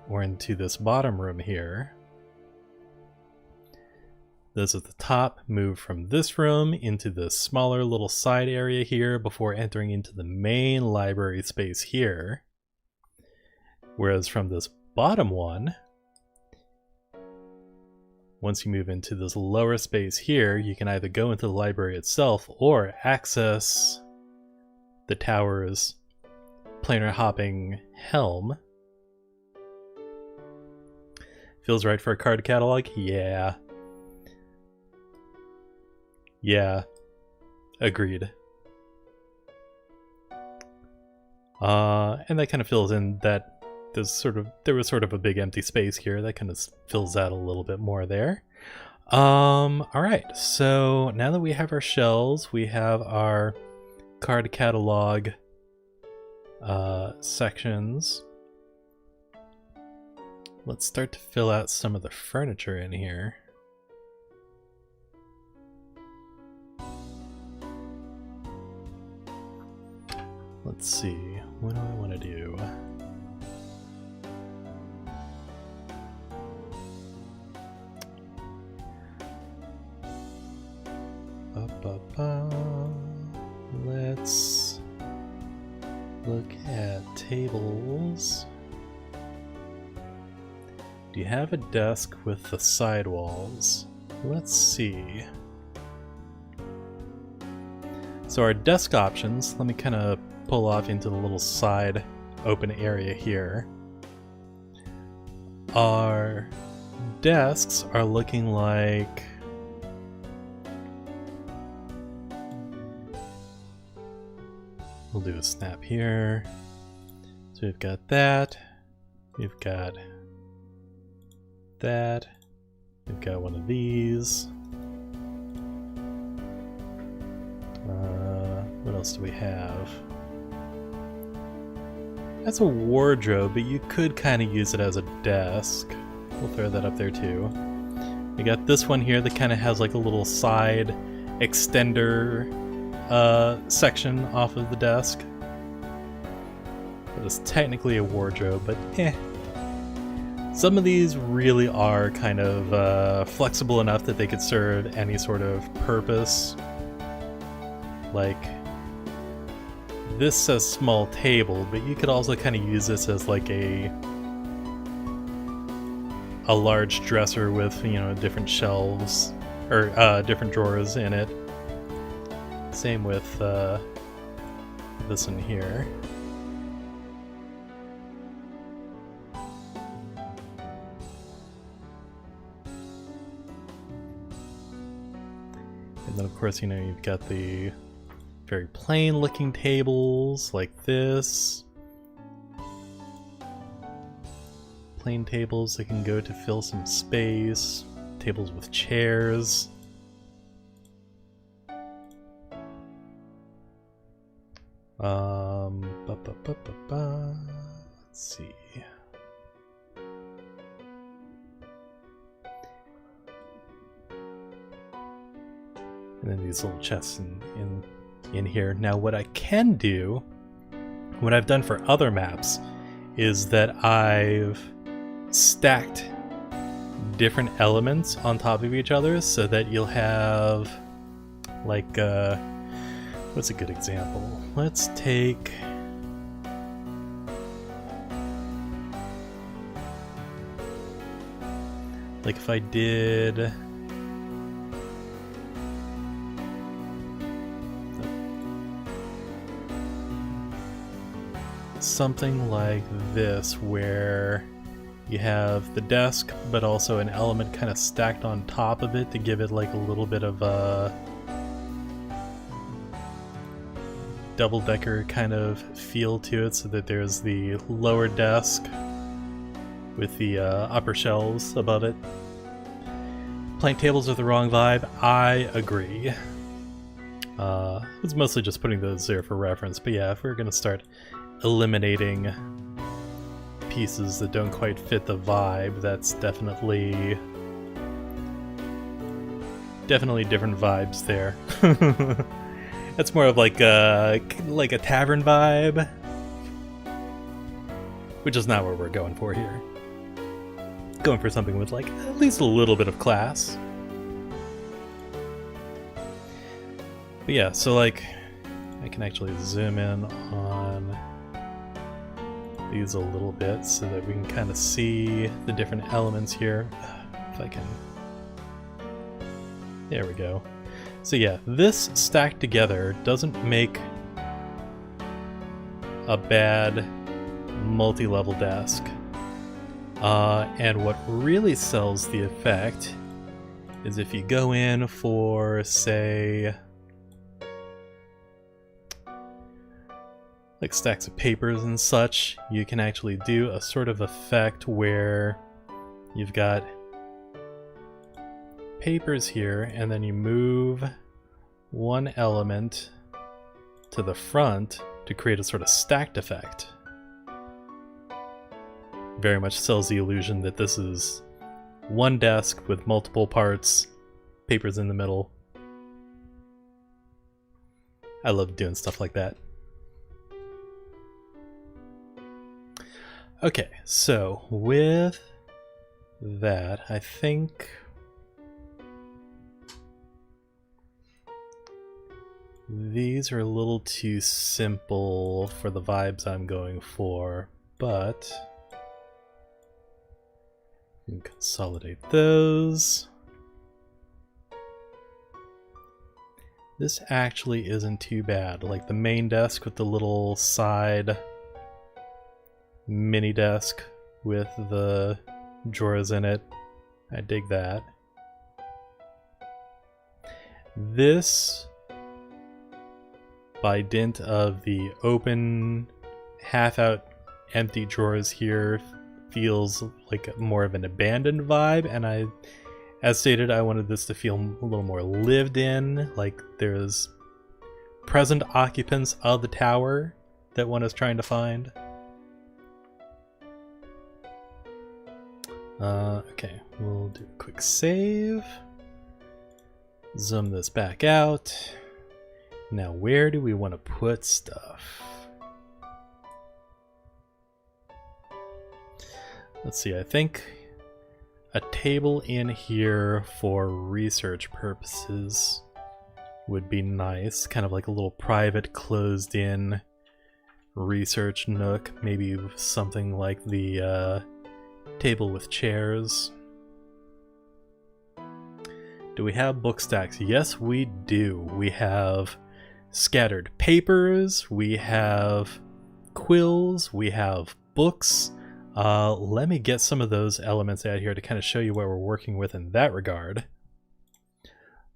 S1: or into this bottom room here. Those at the top move from this room into this smaller little side area here before entering into the main library space here. Whereas from this bottom one, once you move into this lower space here, you can either go into the library itself or access the tower's planar hopping helm. Feels right for a card catalog? Yeah. Yeah. Agreed. And that kind of fills in that there was sort of a big empty space here. That kind of fills out a little bit more there. Alright, so now that we have our shells, we have our card catalog sections. Let's start to fill out some of the furniture in here. Let's see, what do I want to do? Let's look at tables. Do you have a desk with the sidewalls? Let's see. So our desk options, let me kind of pull off into the little side open area here. Our desks are looking like we'll do a snap here. So we've got that. We've got that. We've got one of these. What else do we have? That's a wardrobe, but you could kind of use it as a desk. We'll throw that up there too. We got this one here that kind of has like a little side extender section off of the desk. It's technically a wardrobe, but eh. Some of these really are kind of flexible enough that they could serve any sort of purpose. Like, this says small table, but you could also kind of use this as like a large dresser with, you know, different shelves or different drawers in it. Same with this one here. And then of course, you know, you've got the very plain looking tables like this. Plain tables that can go to fill some space. Tables with chairs. Let's see. And then these little chests in here. Now what I can do, what I've done for other maps, is that I've stacked different elements on top of each other so that you'll have like what's a good example? Let's take like if I did something like this, where you have the desk but also an element kind of stacked on top of it to give it like a little bit of a double-decker kind of feel to it, so that there's the lower desk with the upper shelves above it. Plank tables are the wrong vibe. I agree. It's mostly just putting those there for reference, but yeah, if we're gonna start eliminating pieces that don't quite fit the vibe, that's definitely different vibes there. That's more of like a tavern vibe, which is not what we're going for here. Going for something with like at least a little bit of class. But yeah, so like I can actually zoom in on these a little bit so that we can kind of see the different elements here. If I can... There we go. So yeah, this stacked together doesn't make a bad multi-level desk. And what really sells the effect is if you go in for, say, like stacks of papers and such, you can actually do a sort of effect where you've got papers here and then you move one element to the front to create a sort of stacked effect. Very much sells the illusion that this is one desk with multiple parts, papers in the middle. I love doing stuff like that. Okay, so with that, I think these are a little too simple for the vibes I'm going for, but we can consolidate those. This actually isn't too bad, like the main desk with the little side mini desk with the drawers in it. I dig that. This, by dint of the open, half-out, empty drawers here, feels like more of an abandoned vibe, and as stated, I wanted this to feel a little more lived in, like there's present occupants of the tower that one is trying to find. Okay, we'll do a quick save. Zoom this back out. Now, where do we want to put stuff? Let's see, I think a table in here for research purposes would be nice. Kind of like a little private, closed-in research nook. Maybe something like the table with chairs. Do we have book stacks? Yes, we do. We have scattered papers, we have quills, we have books. Let me get some of those elements out here to kind of show you what we're working with in that regard.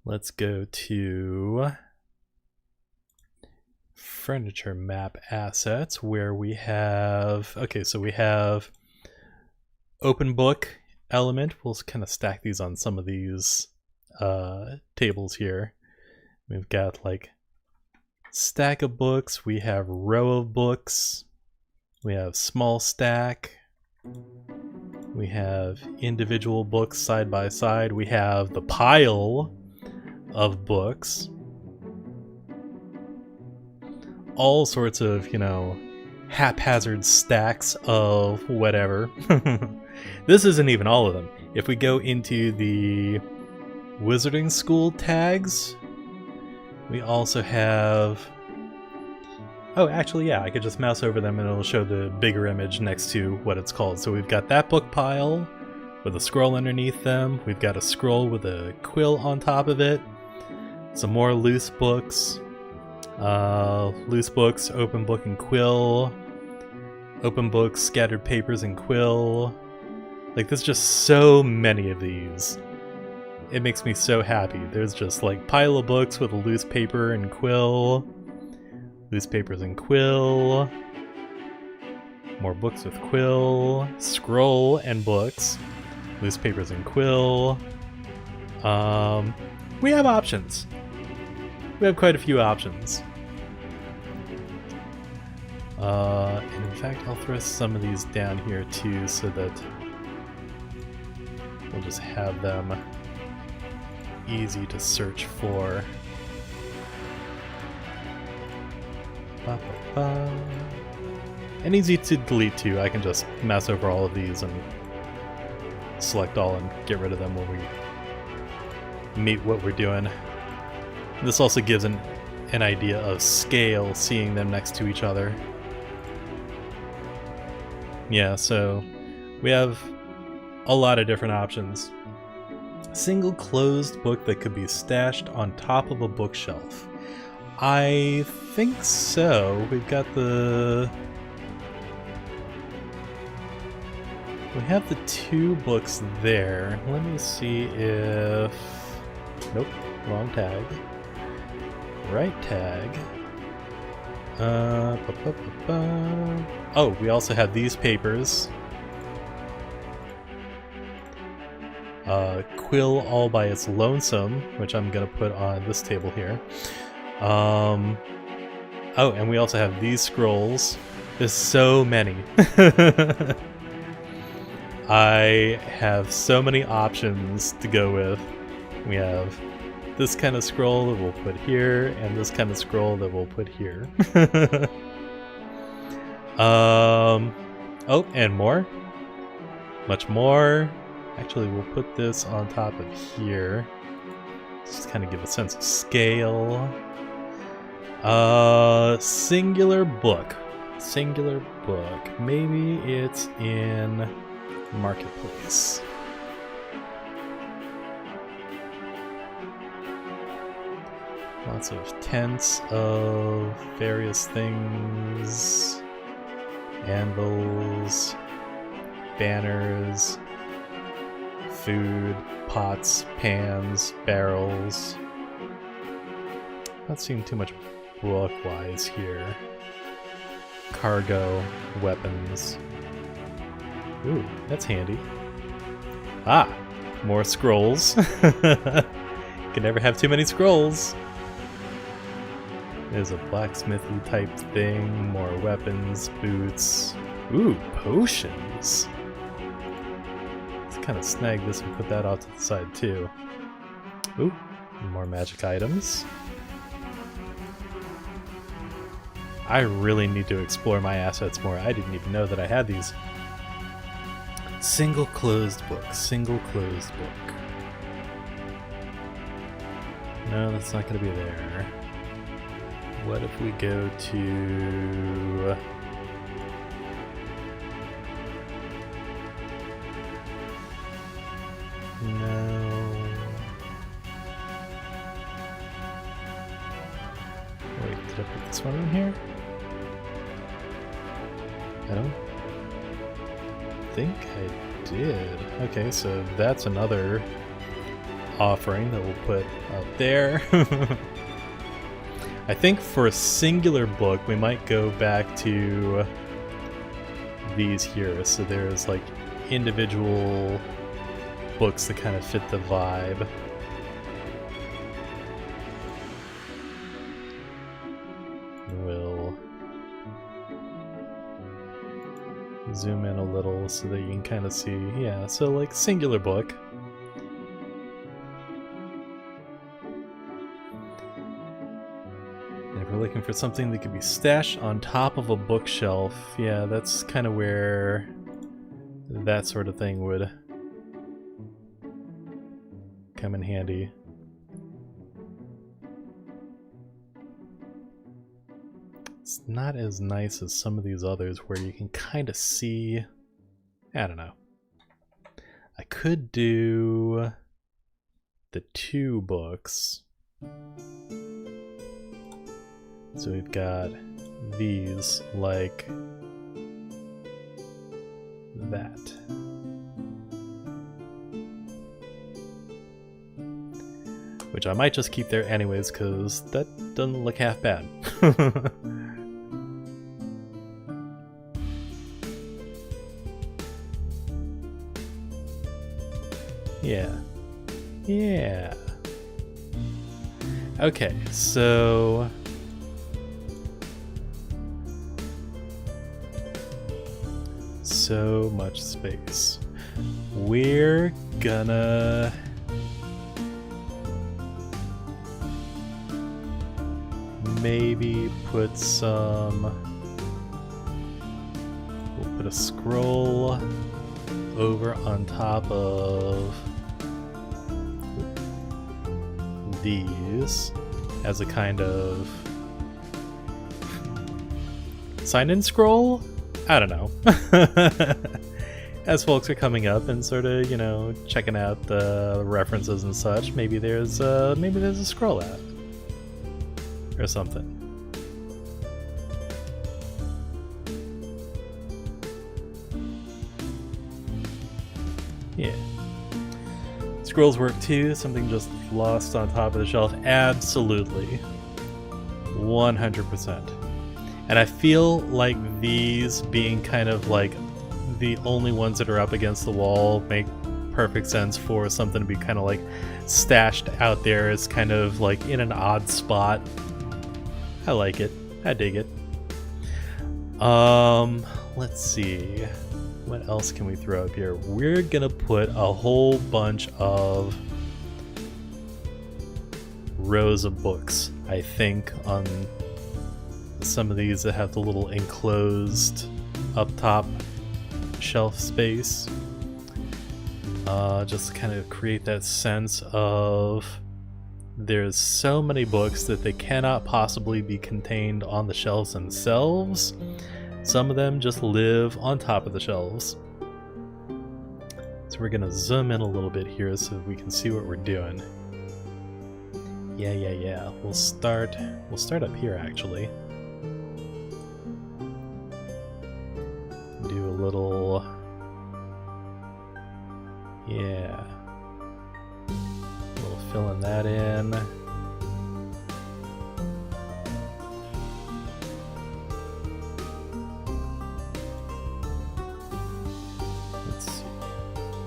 S1: Let's go to furniture map assets where we have, okay, so we have open book element. We'll kind of stack these on some of these tables here. We've got like stack of books, we have row of books, we have small stack, we have individual books side by side, we have the pile of books, all sorts of, you know, haphazard stacks of whatever. This isn't even all of them. If we go into the Wizarding School tags, we also have... Oh, actually, yeah, I could just mouse over them and it'll show the bigger image next to what it's called. So we've got that book pile with a scroll underneath them. We've got a scroll with a quill on top of it. Some more loose books. Loose books, open book and quill. Open books, scattered papers and quill. Like, there's just so many of these. It makes me so happy. There's just like pile of books with a loose paper and quill. Loose papers and quill. More books with quill, scroll and books, loose papers and quill. We have options. We have quite a few options. And in fact, I'll throw some of these down here too, so that we'll just have them easy to search for. Ba, ba, ba. And easy to delete too. I can just mouse over all of these and select all and get rid of them when we meet what we're doing. This also gives an idea of scale, seeing them next to each other. Yeah, so we have a lot of different options. Single closed book that could be stashed on top of a bookshelf. I think so. We've got the... We have the 2 books there. Let me see if... Nope, wrong tag. Right tag. Oh, we also have these papers. Quill all by its lonesome, which I'm gonna put on this table here. Oh, and we also have these scrolls. There's so many. I have so many options to go with. We have this kind of scroll that we'll put here, and this kind of scroll that we'll put here. Oh, and more. Much more. Actually, we'll put this on top of here. Just kind of give a sense of scale. Singular book. Singular book. Maybe it's in Marketplace. Lots of tents of various things. Anvils. Banners. Food. Pots. Pans. Barrels. Not seeing too much book-wise here. Cargo. Weapons. Ooh, that's handy. Ah! More scrolls. Can never have too many scrolls. There's a blacksmithy type thing, more weapons, boots. Ooh, potions. Let's kind of snag this and put that off to the side too. Ooh, more magic items. I really need to explore my assets more. I didn't even know that I had these. Single closed book, single closed book. No, that's not going to be there. What if we go to... No. Wait, did I put this one in here? I don't think I did. Okay, so that's another offering that we'll put out there. I think for a singular book, we might go back to these here. So there's like individual books that kind of fit the vibe. We'll zoom in a little so that you can kind of see. Yeah, so like singular book. Looking for something that could be stashed on top of a bookshelf. Yeah, that's kind of where that sort of thing would come in handy. It's not as nice as some of these others where you can kind of see... I don't know. I could do the 2 books. So we've got these like that. Which I might just keep there anyways, because that doesn't look half bad. Yeah. Yeah. Okay, so... so much space. We're gonna... maybe put some... we'll put a scroll over on top of these as a kind of sign-in scroll? I don't know. As folks are coming up and sort of, you know, checking out the references and such, maybe there's a scroll out or something. Yeah. Scrolls work too, something just lost on top of the shelf. Absolutely. 100%. And I feel like these being kind of like the only ones that are up against the wall make perfect sense for something to be kind of like stashed out there as kind of like in an odd spot. I like it. I dig it. Let's see. What else can we throw up here? We're gonna put a whole bunch of rows of books, I think, on some of these that have the little enclosed up top shelf space. Just to kind of create that sense of there's so many books that they cannot possibly be contained on the shelves themselves. Some of them just live on top of the shelves. So we're gonna zoom in a little bit here so we can see what we're doing. Yeah. We'll start up here actually. Do a little, yeah. We'll filling that in.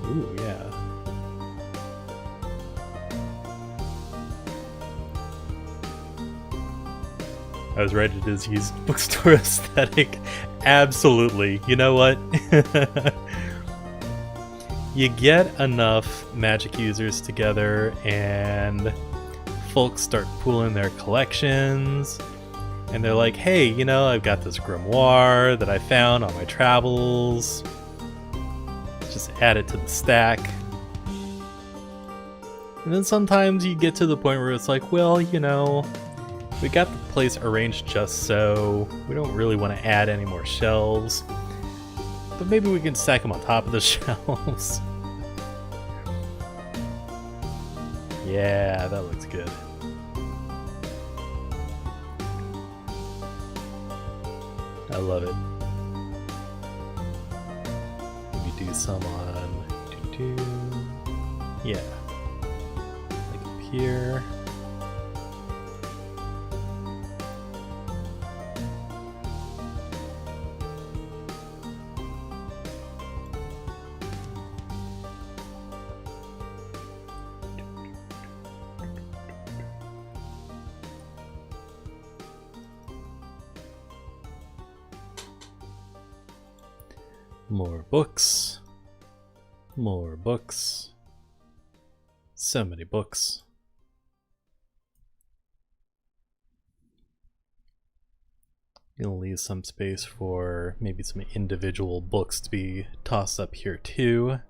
S1: Ooh, yeah. I was right, it is used bookstore aesthetic. Absolutely. You know what? You get enough Magic users together and folks start pooling their collections. And they're like, hey, you know, I've got this grimoire that I found on my travels. Just add it to the stack. And then sometimes you get to the point where it's like, well, you know, we got the place arranged just so. We don't really want to add any more shelves. But maybe we can stack them on top of the shelves. Yeah, that looks good. I love it. Maybe do some on... yeah. Like up here. More books. More books. So many books. Gonna leave some space for maybe some individual books to be tossed up here too.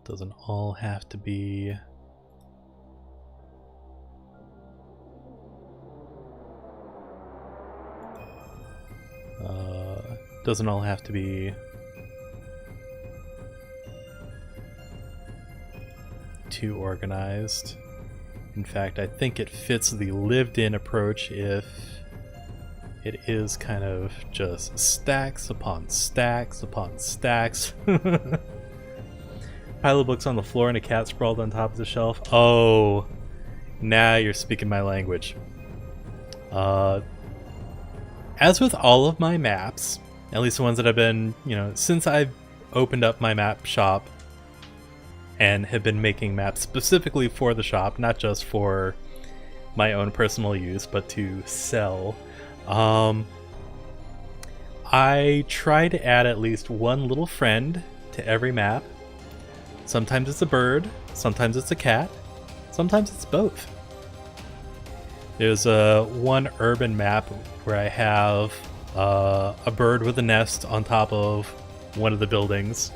S1: Doesn't all have to be... doesn't all have to be too organized. In fact, I think it fits the lived-in approach if it is kind of just stacks upon stacks upon stacks. Pile of books on the floor and a cat sprawled on top of the shelf. Oh, now you're speaking my language. As with all of my maps, at least the ones that I've been, you know, since I've opened up my map shop, and have been making maps specifically for the shop, not just for my own personal use, but to sell. I try to add at least one little friend to every map. Sometimes it's a bird, sometimes it's a cat, sometimes it's both. There's one urban map where I have a bird with a nest on top of one of the buildings.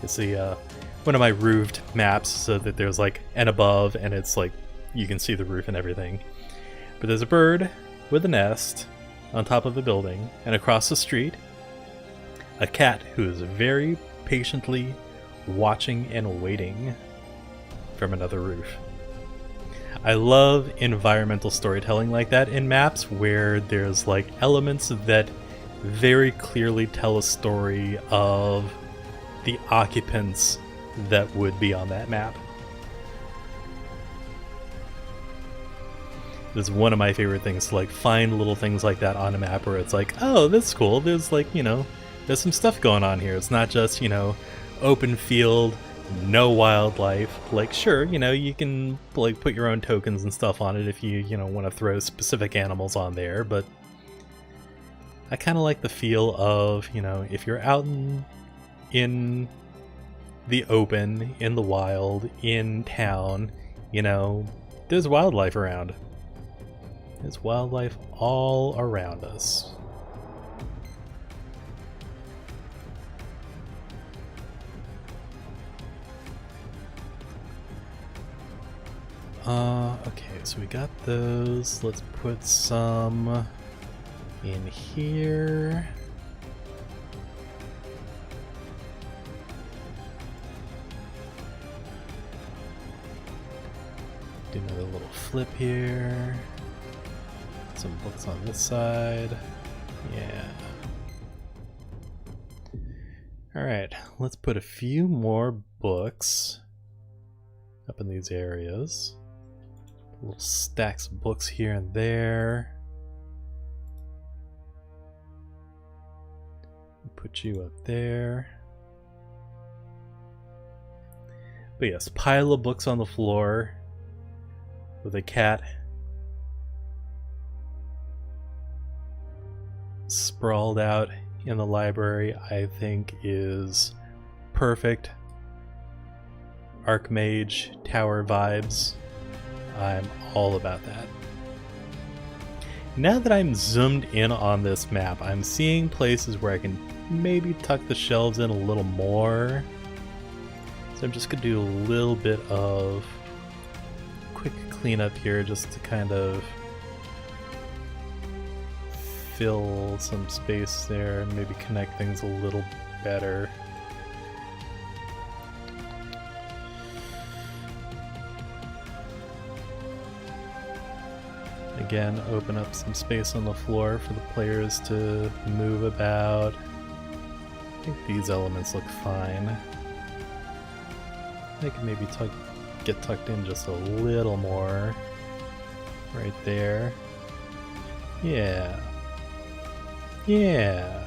S1: It's the one of my roofed maps, so that there's like an above and it's like you can see the roof and everything. But there's a bird with a nest on top of a building, and across the street, a cat who is very patiently watching and waiting from another roof. I love environmental storytelling like that in maps where there's like elements that very clearly tell a story of the occupants that would be on that map. This is one of my favorite things, to like find little things like that on a map where it's like, oh, that's cool. There's like, you know, there's some stuff going on here. It's not just, you know, open field, no wildlife. Like, sure, you know, you can like put your own tokens and stuff on it if you know, want to throw specific animals on there, but I kind of like the feel of, you know, if you're out in the open, in the wild, in town, you know, there's wildlife around. There's wildlife all around us. Okay, so we got those. Let's put some in here. Do another little flip here. Some books on this side. Yeah. Alright, let's put a few more books up in these areas. Little stacks of books here and there. Put you up there. But yes, pile of books on the floor with a cat sprawled out in the library, I think is perfect archmage tower vibes. I'm all about that. Now that I'm zoomed in on this map, I'm seeing places where I can maybe tuck the shelves in a little more. So I'm just gonna do a little bit of quick cleanup here just to kind of fill some space there and maybe connect things a little better. Again, open up some space on the floor for the players to move about. I think these elements look fine. They can maybe get tucked in just a little more. Right there. Yeah. Yeah.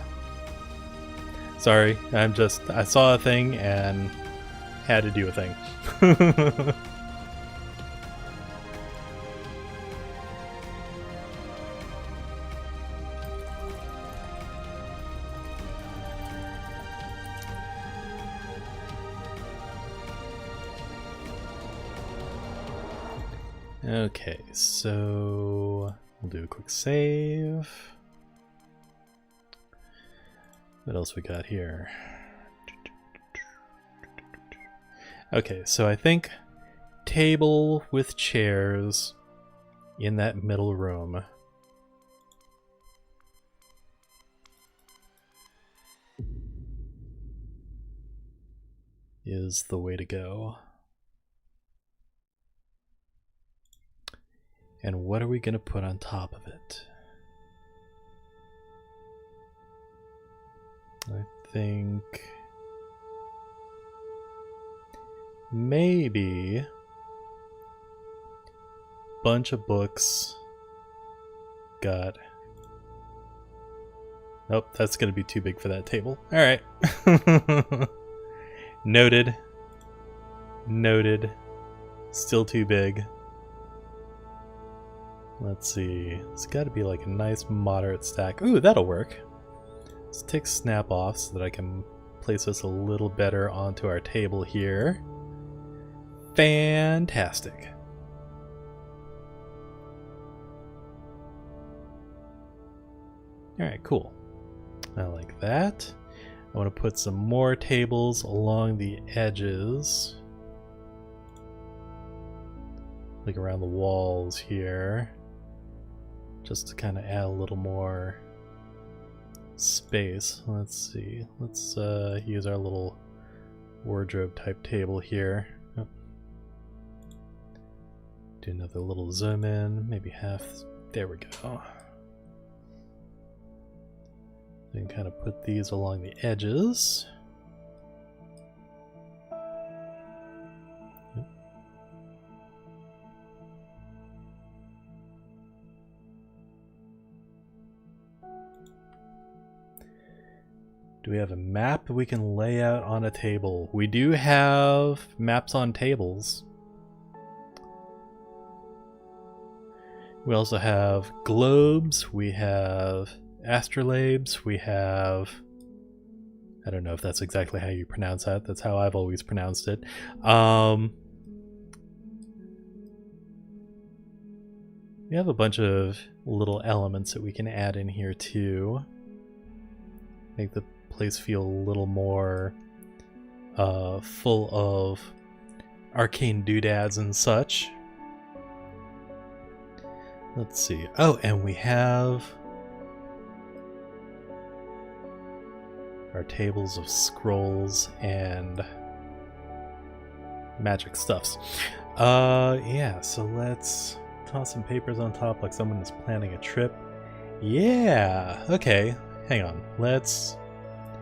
S1: Sorry, I saw a thing and had to do a thing. Okay, so we'll do a quick save. What else we got here? Okay, so I think table with chairs in that middle room. Is the way to go. And what are we going to put on top of it? I think maybe bunch of books. Got. Nope, that's going to be too big for that table. All right. Noted. Noted. Still too big. Let's see. It's got to be like a nice moderate stack. Ooh, that'll work. Let's take snap off so that I can place this a little better onto our table here. Fantastic. Alright, cool. I like that. I want to put some more tables along the edges. Like around the walls here. Just to kind of add a little more space. Let's see. Let's use our little wardrobe type table here. Oh. Do another little zoom in, maybe half. There we go. Then kind of put these along the edges. Do we have a map we can lay out on a table? We do have maps on tables. We also have globes, we have astrolabes, we have... I don't know if that's exactly how you pronounce that. That's how I've always pronounced it. We have a bunch of little elements that we can add in here too. Make the place feel a little more full of arcane doodads and such. Let's see. Oh, and we have our tables of scrolls and magic stuffs. Yeah, so let's toss some papers on top like someone is planning a trip. Yeah, okay. Hang on, let's...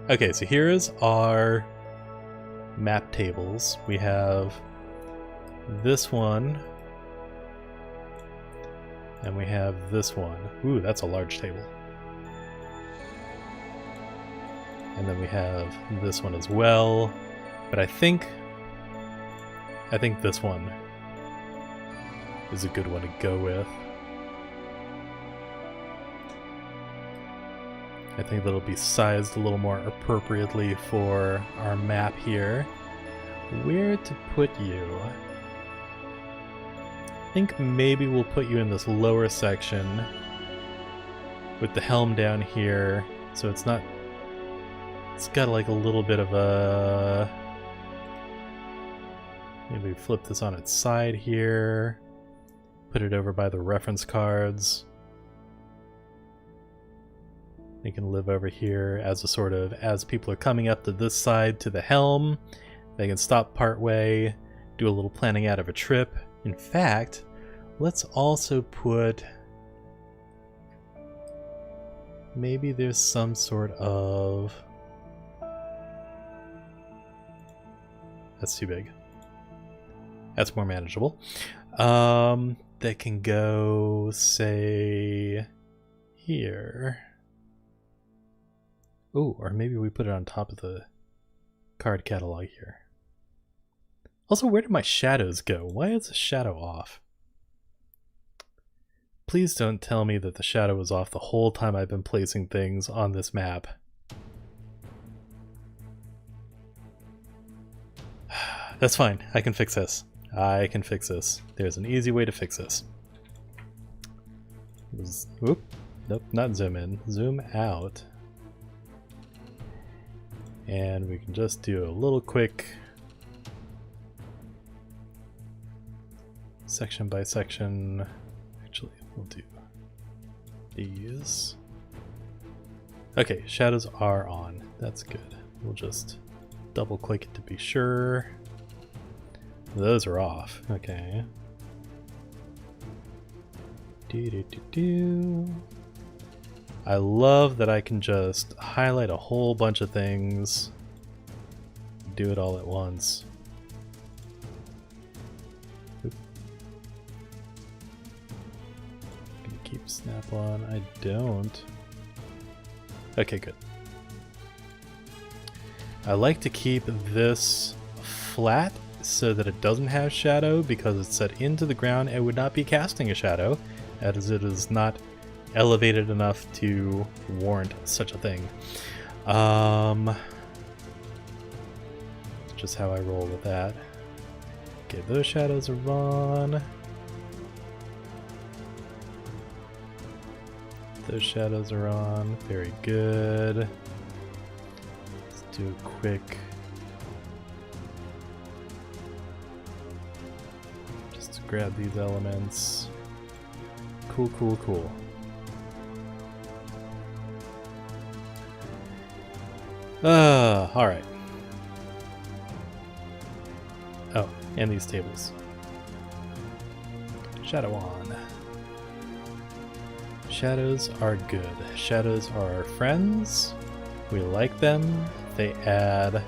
S1: Okay, so here's our map tables. We have this one, and we have this one. Ooh, that's a large table. And then we have this one as well. But I think this one is a good one to go with. I think that'll be sized a little more appropriately for our map here. Where to put you? I think maybe we'll put you in this lower section with the helm down here, so it's not... It's got like a little bit of a... Maybe flip this on its side here. Put it over by the reference cards. They can live over here as a sort of, as people are coming up to this side to the helm, they can stop part way, do a little planning out of a trip. In fact, let's also put, maybe there's some sort of, that's too big. That's more manageable. That can go, say, here. Oh, or maybe we put it on top of the card catalog here. Also, where did my shadows go? Why is the shadow off? Please don't tell me that the shadow was off the whole time I've been placing things on this map. That's fine. I can fix this. I can fix this. There's an easy way to fix this. Oop. Nope, not zoom in. Zoom out. And we can just do a little quick section by section. Actually, we'll do these. Okay, shadows are on. That's good. We'll just double click it to be sure. Those are off. Okay. I love that I can just highlight a whole bunch of things, do it all at once. Oop. Gonna keep snap on. I don't. Okay, good. I like to keep this flat so that it doesn't have shadow, because it's set into the ground and would not be casting a shadow, as it is not elevated enough to warrant such a thing. Just how I roll with that. Okay, those shadows are on. Those shadows are on. Very good. Let's do a quick... just to grab these elements. Cool, cool, cool. Alright. Oh, and these tables. Shadow on. Shadows are good. Shadows are our friends. We like them. They add a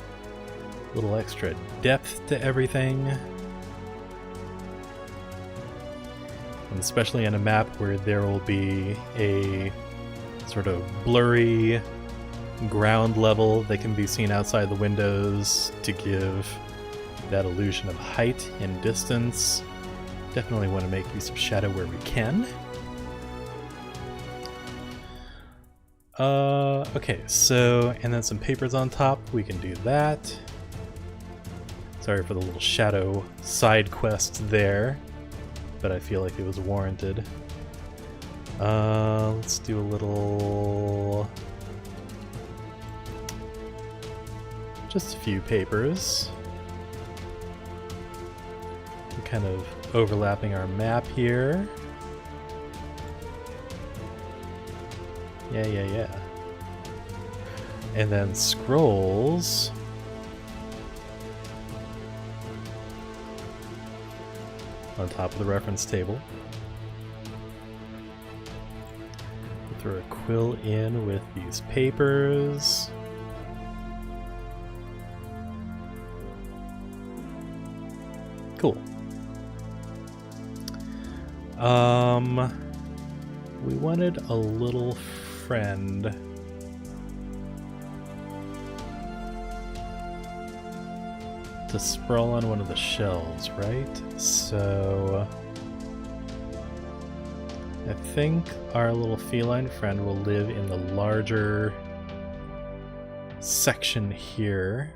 S1: little extra depth to everything. And especially on a map where there will be a sort of blurry ground level that can be seen outside the windows to give that illusion of height and distance. Definitely want to make use of shadow where we can. Okay, so, and then some papers on top, we can do that. Sorry for the little shadow side quest there, but I feel like it was warranted. Let's do a little... just a few papers. We're kind of overlapping our map here. Yeah. And then scrolls. On top of the reference table. Throw a quill in with these papers. Cool. We wanted a little friend. To sprawl on one of the shelves, right? So I think our little feline friend will live in the larger section here.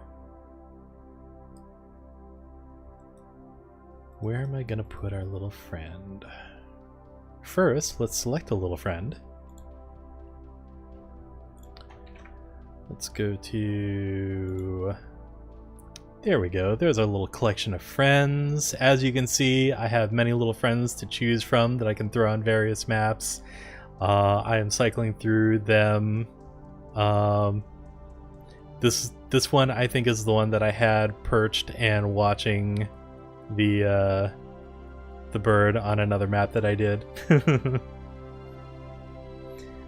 S1: Where am I gonna put our little friend? First, let's select a little friend. Let's go to... there we go. There's our little collection of friends. As you can see, I have many little friends to choose from that I can throw on various maps. I am cycling through them. This one I think is the one that I had perched and watching the bird on another map that I did.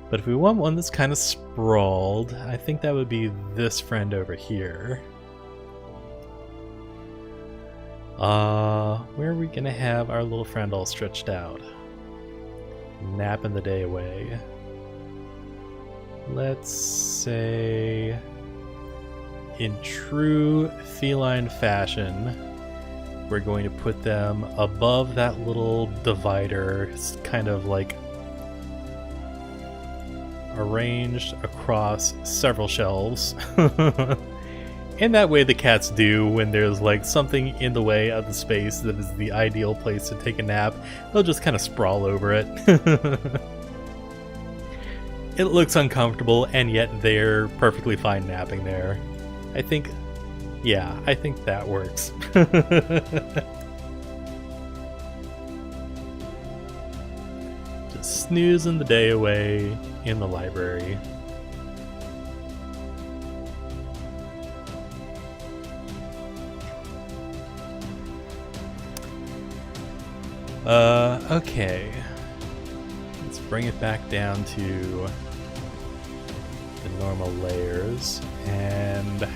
S1: But if we want one that's kind of sprawled, I think that would be this friend over here. Where are we gonna have our little friend all stretched out? Napping the day away. Let's say, in true feline fashion, we're going to put them above that little divider. It's kind of like arranged across several shelves. And that way the cats do when there's like something in the way of the space that is the ideal place to take a nap. They'll just kind of sprawl over it. It looks uncomfortable, and yet they're perfectly fine napping there. I think that works. Just snoozing the day away in the library. Okay. Let's bring it back down to the normal layers, and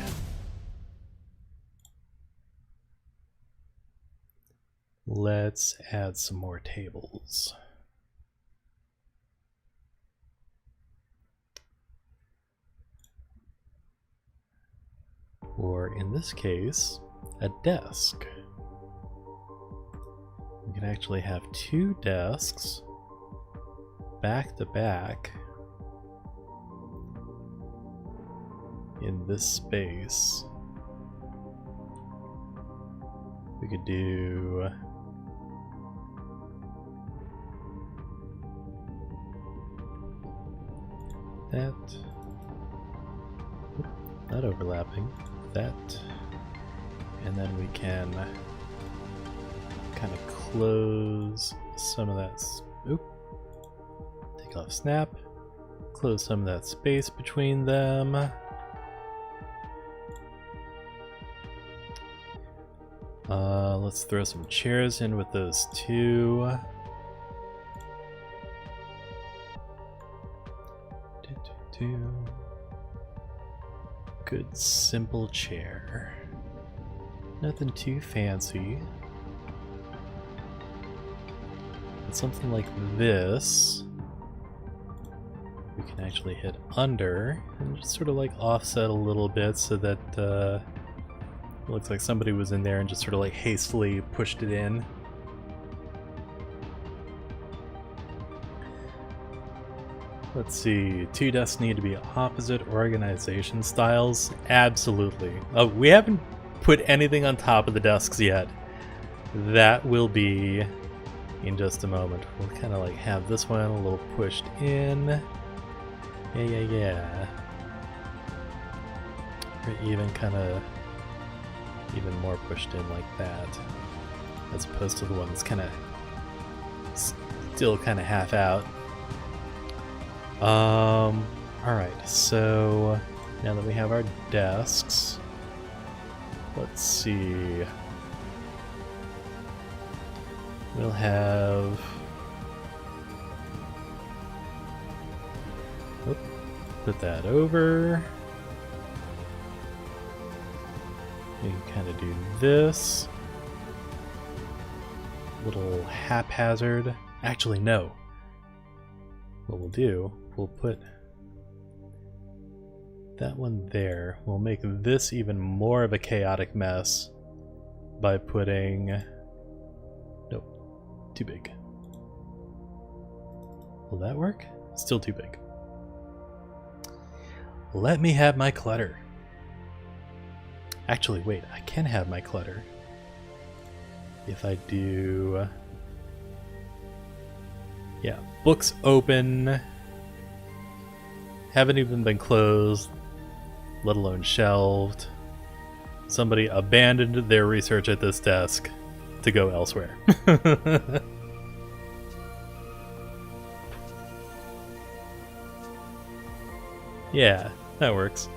S1: let's add some more tables. Or in this case, a desk. can actually have 2 desks back to back in this space. We could do that, not overlapping, that, and then we can kind of close some of that, take off snap, close some of that space between them. Let's throw some chairs in with those 2. Good simple chair. Nothing too fancy. But something like this we can actually hit under and just sort of like offset a little bit so that it looks like somebody was in there and just sort of like hastily pushed it in. Let's see, 2 desks need to be opposite organization styles. Absolutely. Oh, we haven't put anything on top of the desks yet. That will be in just a moment. We'll kind of like have this one a little pushed in. Yeah. Or even kind of even more pushed in like that, as opposed to the one that's kind of still kind of half out. Alright, so now that we have our desks, let's see. We'll have... put that over. You can kind of do this. Little haphazard. Actually, no. What we'll do, we'll put that one there. We'll make this even more of a chaotic mess by putting... Nope, too big. Will that work? Still too big. Let me have my clutter. Actually, wait, I can have my clutter. If I do... Yeah, books open. Haven't even been closed, let alone shelved. Somebody abandoned their research at this desk to go elsewhere. Yeah, that works.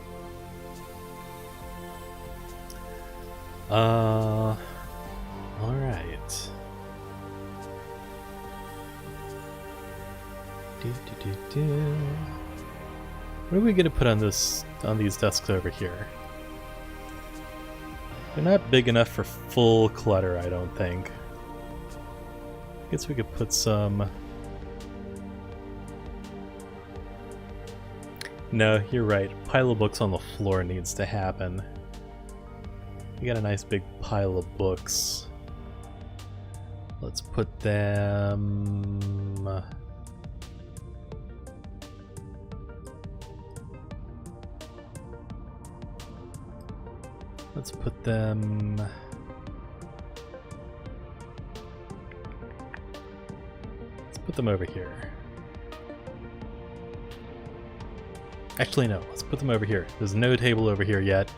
S1: Alright. What are we gonna put on these desks over here? They're not big enough for full clutter, I don't think. I guess we could put some... No, you're right. Pile of books on the floor needs to happen. We got a nice big pile of books. Let's put them... Let's put them... Let's put them over here. Actually, no. Let's put them over here. There's no table over here yet.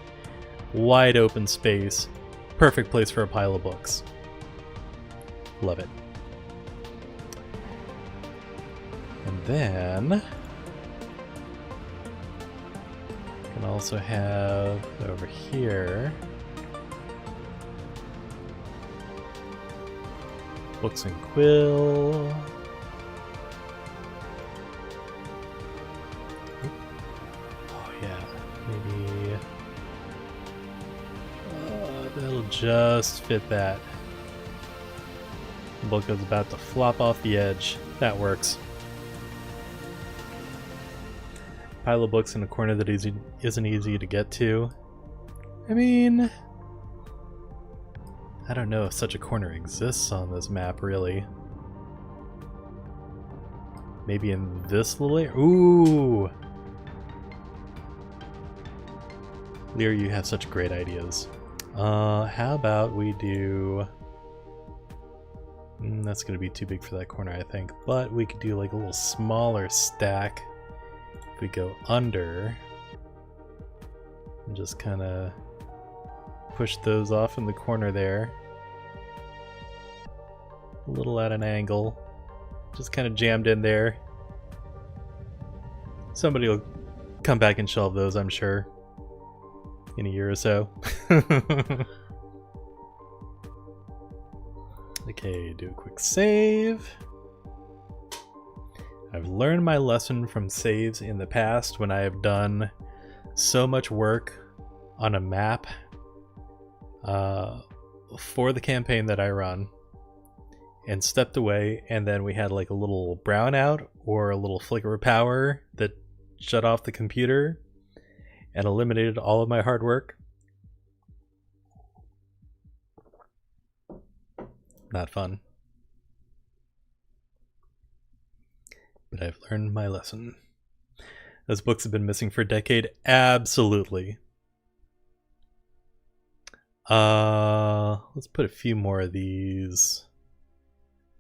S1: Wide open space. Perfect place for a pile of books. Love it. And then... we can also have over here... books and quill... just fit that. The book is about to flop off the edge. That works. Pile of books in a corner that isn't easy to get to. I mean, I don't know if such a corner exists on this map, really. Maybe in this little area? Ooh! Lear, you have such great ideas. How about we do... that's going to be too big for that corner, I think. But we could do like a little smaller stack if we go under. And just kind of push those off in the corner there. A little at an angle. Just kind of jammed in there. Somebody will come back and shelve those, I'm sure, in a year or so. Okay, do a quick save. I've learned my lesson from saves in the past when I have done so much work on a map for the campaign that I run and stepped away, and then we had like a little brownout or a little flicker of power that shut off the computer and eliminated all of my hard work. Not fun. But I've learned my lesson. Those books have been missing for a decade. Absolutely. Let's put a few more of these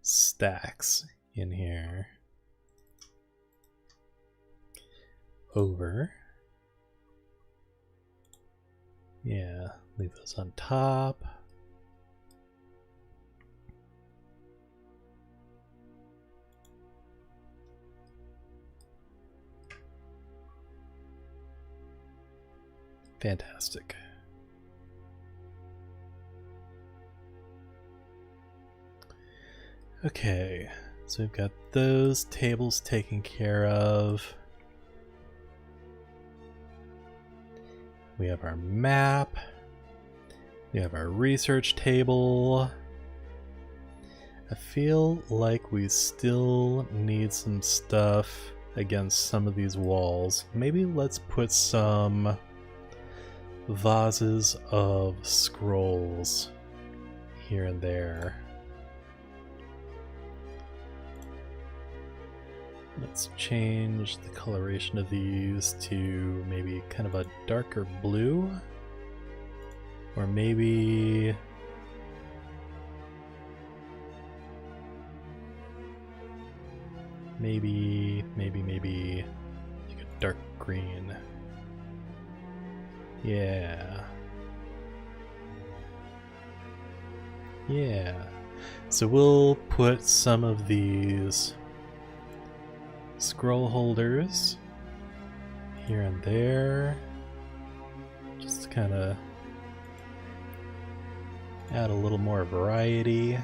S1: stacks in here. Over. Yeah, leave those on top. Fantastic. Okay, so we've got those tables taken care of. We have our map. We have our research table. I feel like we still need some stuff against some of these walls. Maybe let's put some vases of scrolls here and there. Let's change the coloration of these to maybe kind of a darker blue, or maybe like a dark green. Yeah. So we'll put some of these scroll holders here and there, just to kind of add a little more variety.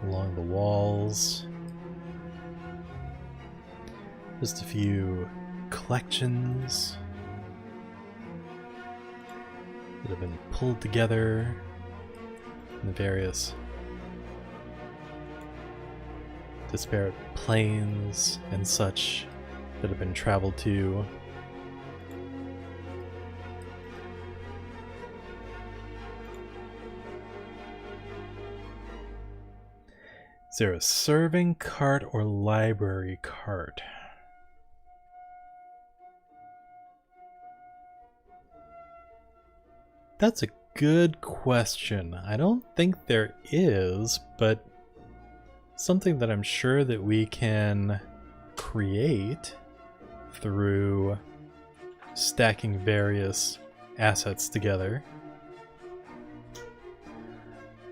S1: Along the walls. Just a few collections that have been pulled together in the various disparate planes and such that have been traveled to. Is there a serving cart or library cart? That's a good question. I don't think there is, but something that I'm sure that we can create through stacking various assets together.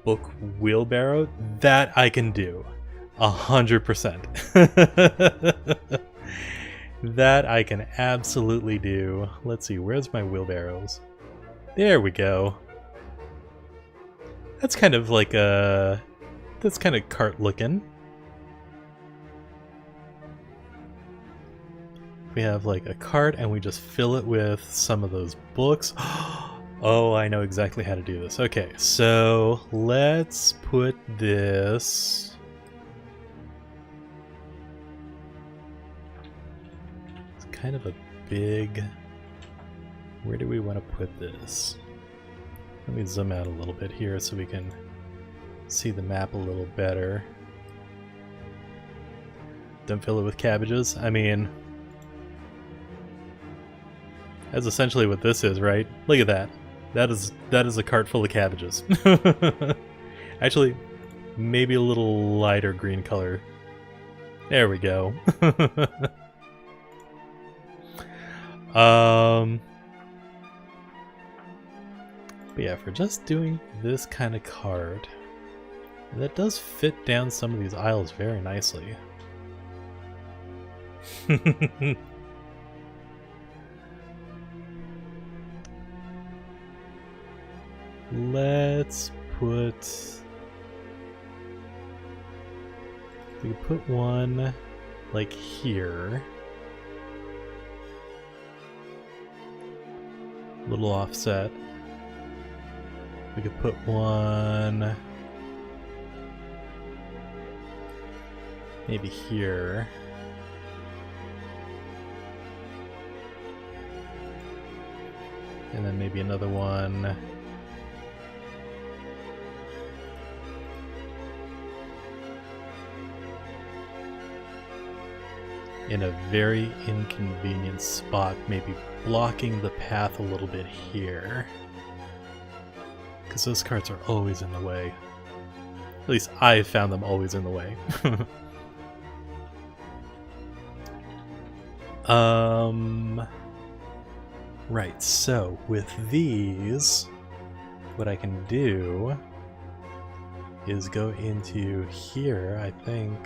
S1: Book wheelbarrow, that I can do 100%. That I can absolutely do. Let's see, where's my wheelbarrows? There we go. That's kind of like a... that's kind of cart looking. We have like a cart and we just fill it with some of those books. Oh, I know exactly how to do this. Okay, so let's put this kind of a big... Where do we want to put this? Let me zoom out a little bit here so we can see the map a little better. Don't fill it with cabbages? I mean... That's essentially what this is, right? Look at that. That is a cart full of cabbages. Actually, maybe a little lighter green color. There we go. But yeah, for just doing this kind of card, that does fit down some of these aisles very nicely. Let's put... We could put one like here. A little offset. We could put one maybe here. And then maybe another one in a very inconvenient spot, maybe blocking the path a little bit here. Because those carts are always in the way. At least I've found them always in the way. Right, so with these, what I can do is go into here, I think.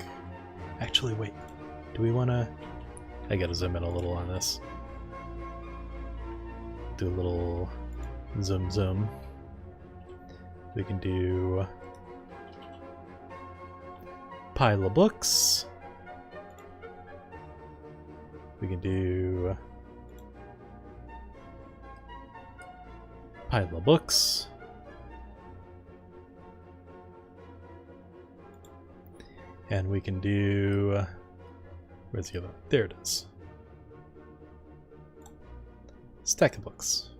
S1: Actually, wait. Do we want to... I gotta zoom in a little on this. Do a little zoom zoom. We can do pile of books. We can do pile of books. And we can do... Where's the other? There it is. Stack of books.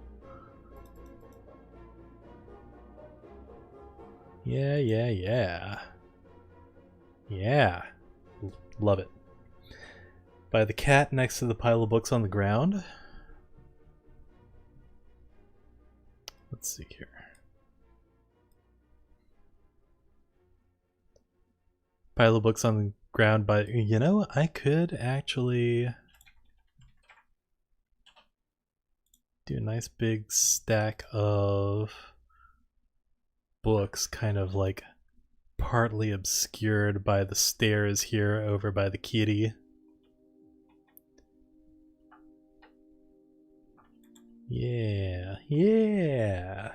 S1: Yeah, yeah, yeah. Yeah. Love it. By the cat next to the pile of books on the ground. Let's see here. Pile of books on the ground by... You know, I could actually do a nice big stack of books, kind of like partly obscured by the stairs here over by the kitty. Yeah, yeah.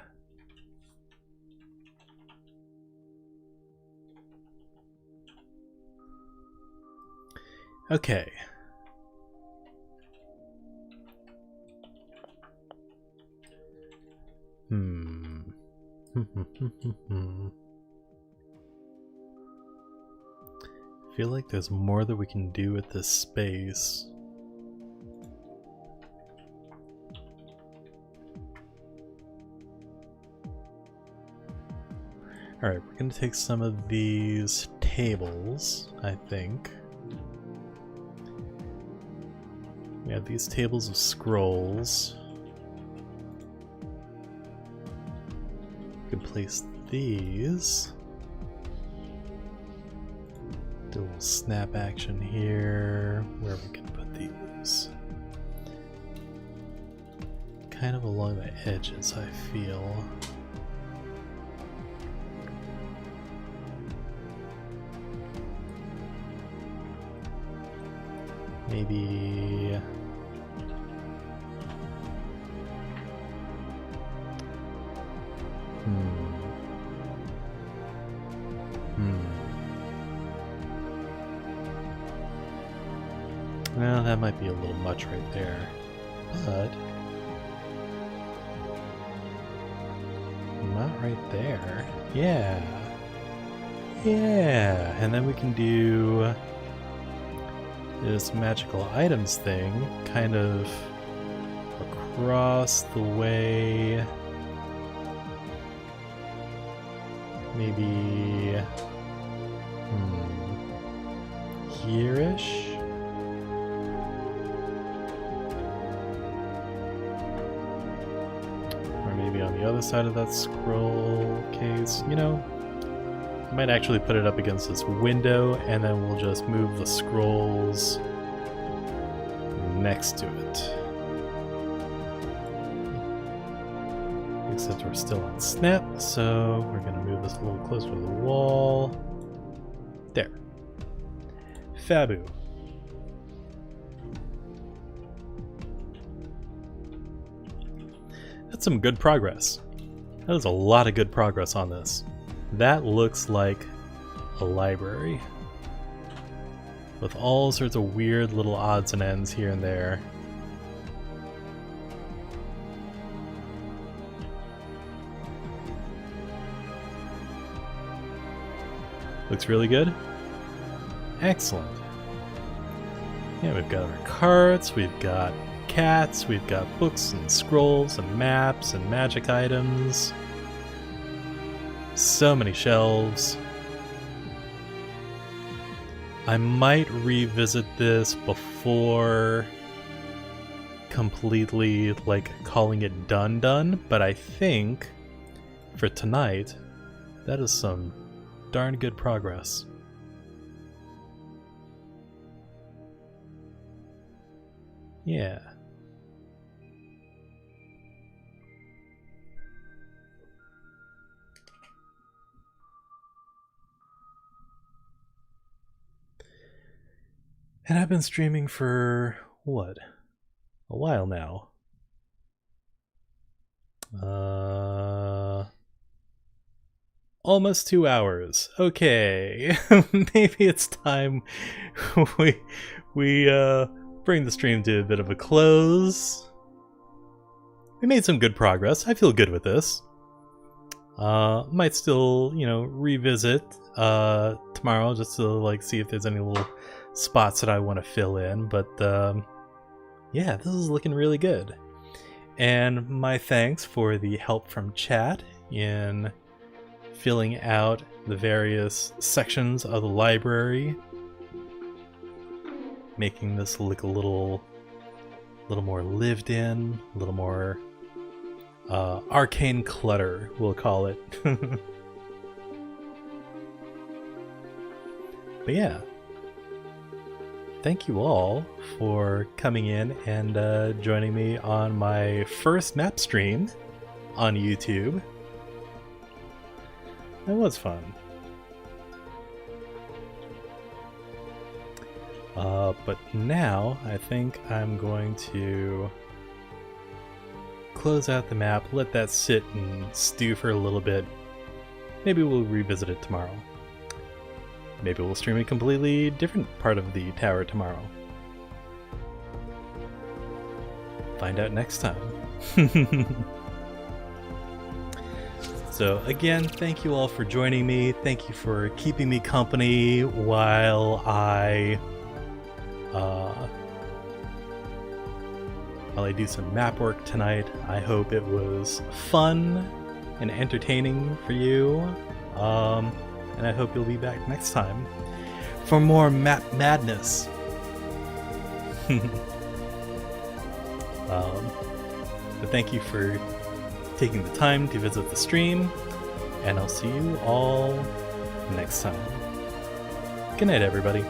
S1: Okay. I feel like there's more that we can do with this space. Alright, we're going to take some of these tables, I think. We have these tables of scrolls. We can place these. Do a little snap action here, where we can put these. Kind of along the edges, I feel. Maybe... Well, that might be a little much right there, but... Not right there. Yeah. Yeah, and then we can do... this magical items thing kind of across the way. Maybe here-ish? Or maybe on the other side of that scroll case. You know, I might actually put it up against this window, and then we'll just move the scrolls next to it. Except we're still on snap, so we're going to move this a little closer to the wall. There. Fabu. That's some good progress. That is a lot of good progress on this. That looks like a library with all sorts of weird little odds and ends here and there. Looks really good. Excellent. Yeah, we've got our carts, we've got cats, we've got books and scrolls and maps and magic items. So many shelves. I might revisit this before completely like calling it done, but I think for tonight that is some darn good progress. Yeah. And I've been streaming for, what? A while now. Almost 2 hours. Okay. Maybe it's time we bring the stream to a bit of a close. We made some good progress. I feel good with this. Might still, you know, revisit tomorrow just to like see if there's any little spots that I want to fill in, but yeah, this is looking really good. And my thanks for the help from chat in filling out the various sections of the library, making this look a little more lived in, a little more arcane clutter, we'll call it. But yeah, thank you all for coming in and joining me on my first map stream on YouTube. That was fun. But now I think I'm going to close out the map, let that sit and stew for a little bit. Maybe we'll revisit it tomorrow. Maybe we'll stream a completely different part of the tower tomorrow. Find out next time. So again, thank you all for joining me. Thank you for keeping me company while I do some map work tonight. I hope it was fun and entertaining for you. And I hope you'll be back next time for more map madness. But thank you for taking the time to visit the stream, and I'll see you all next time. Good night, everybody.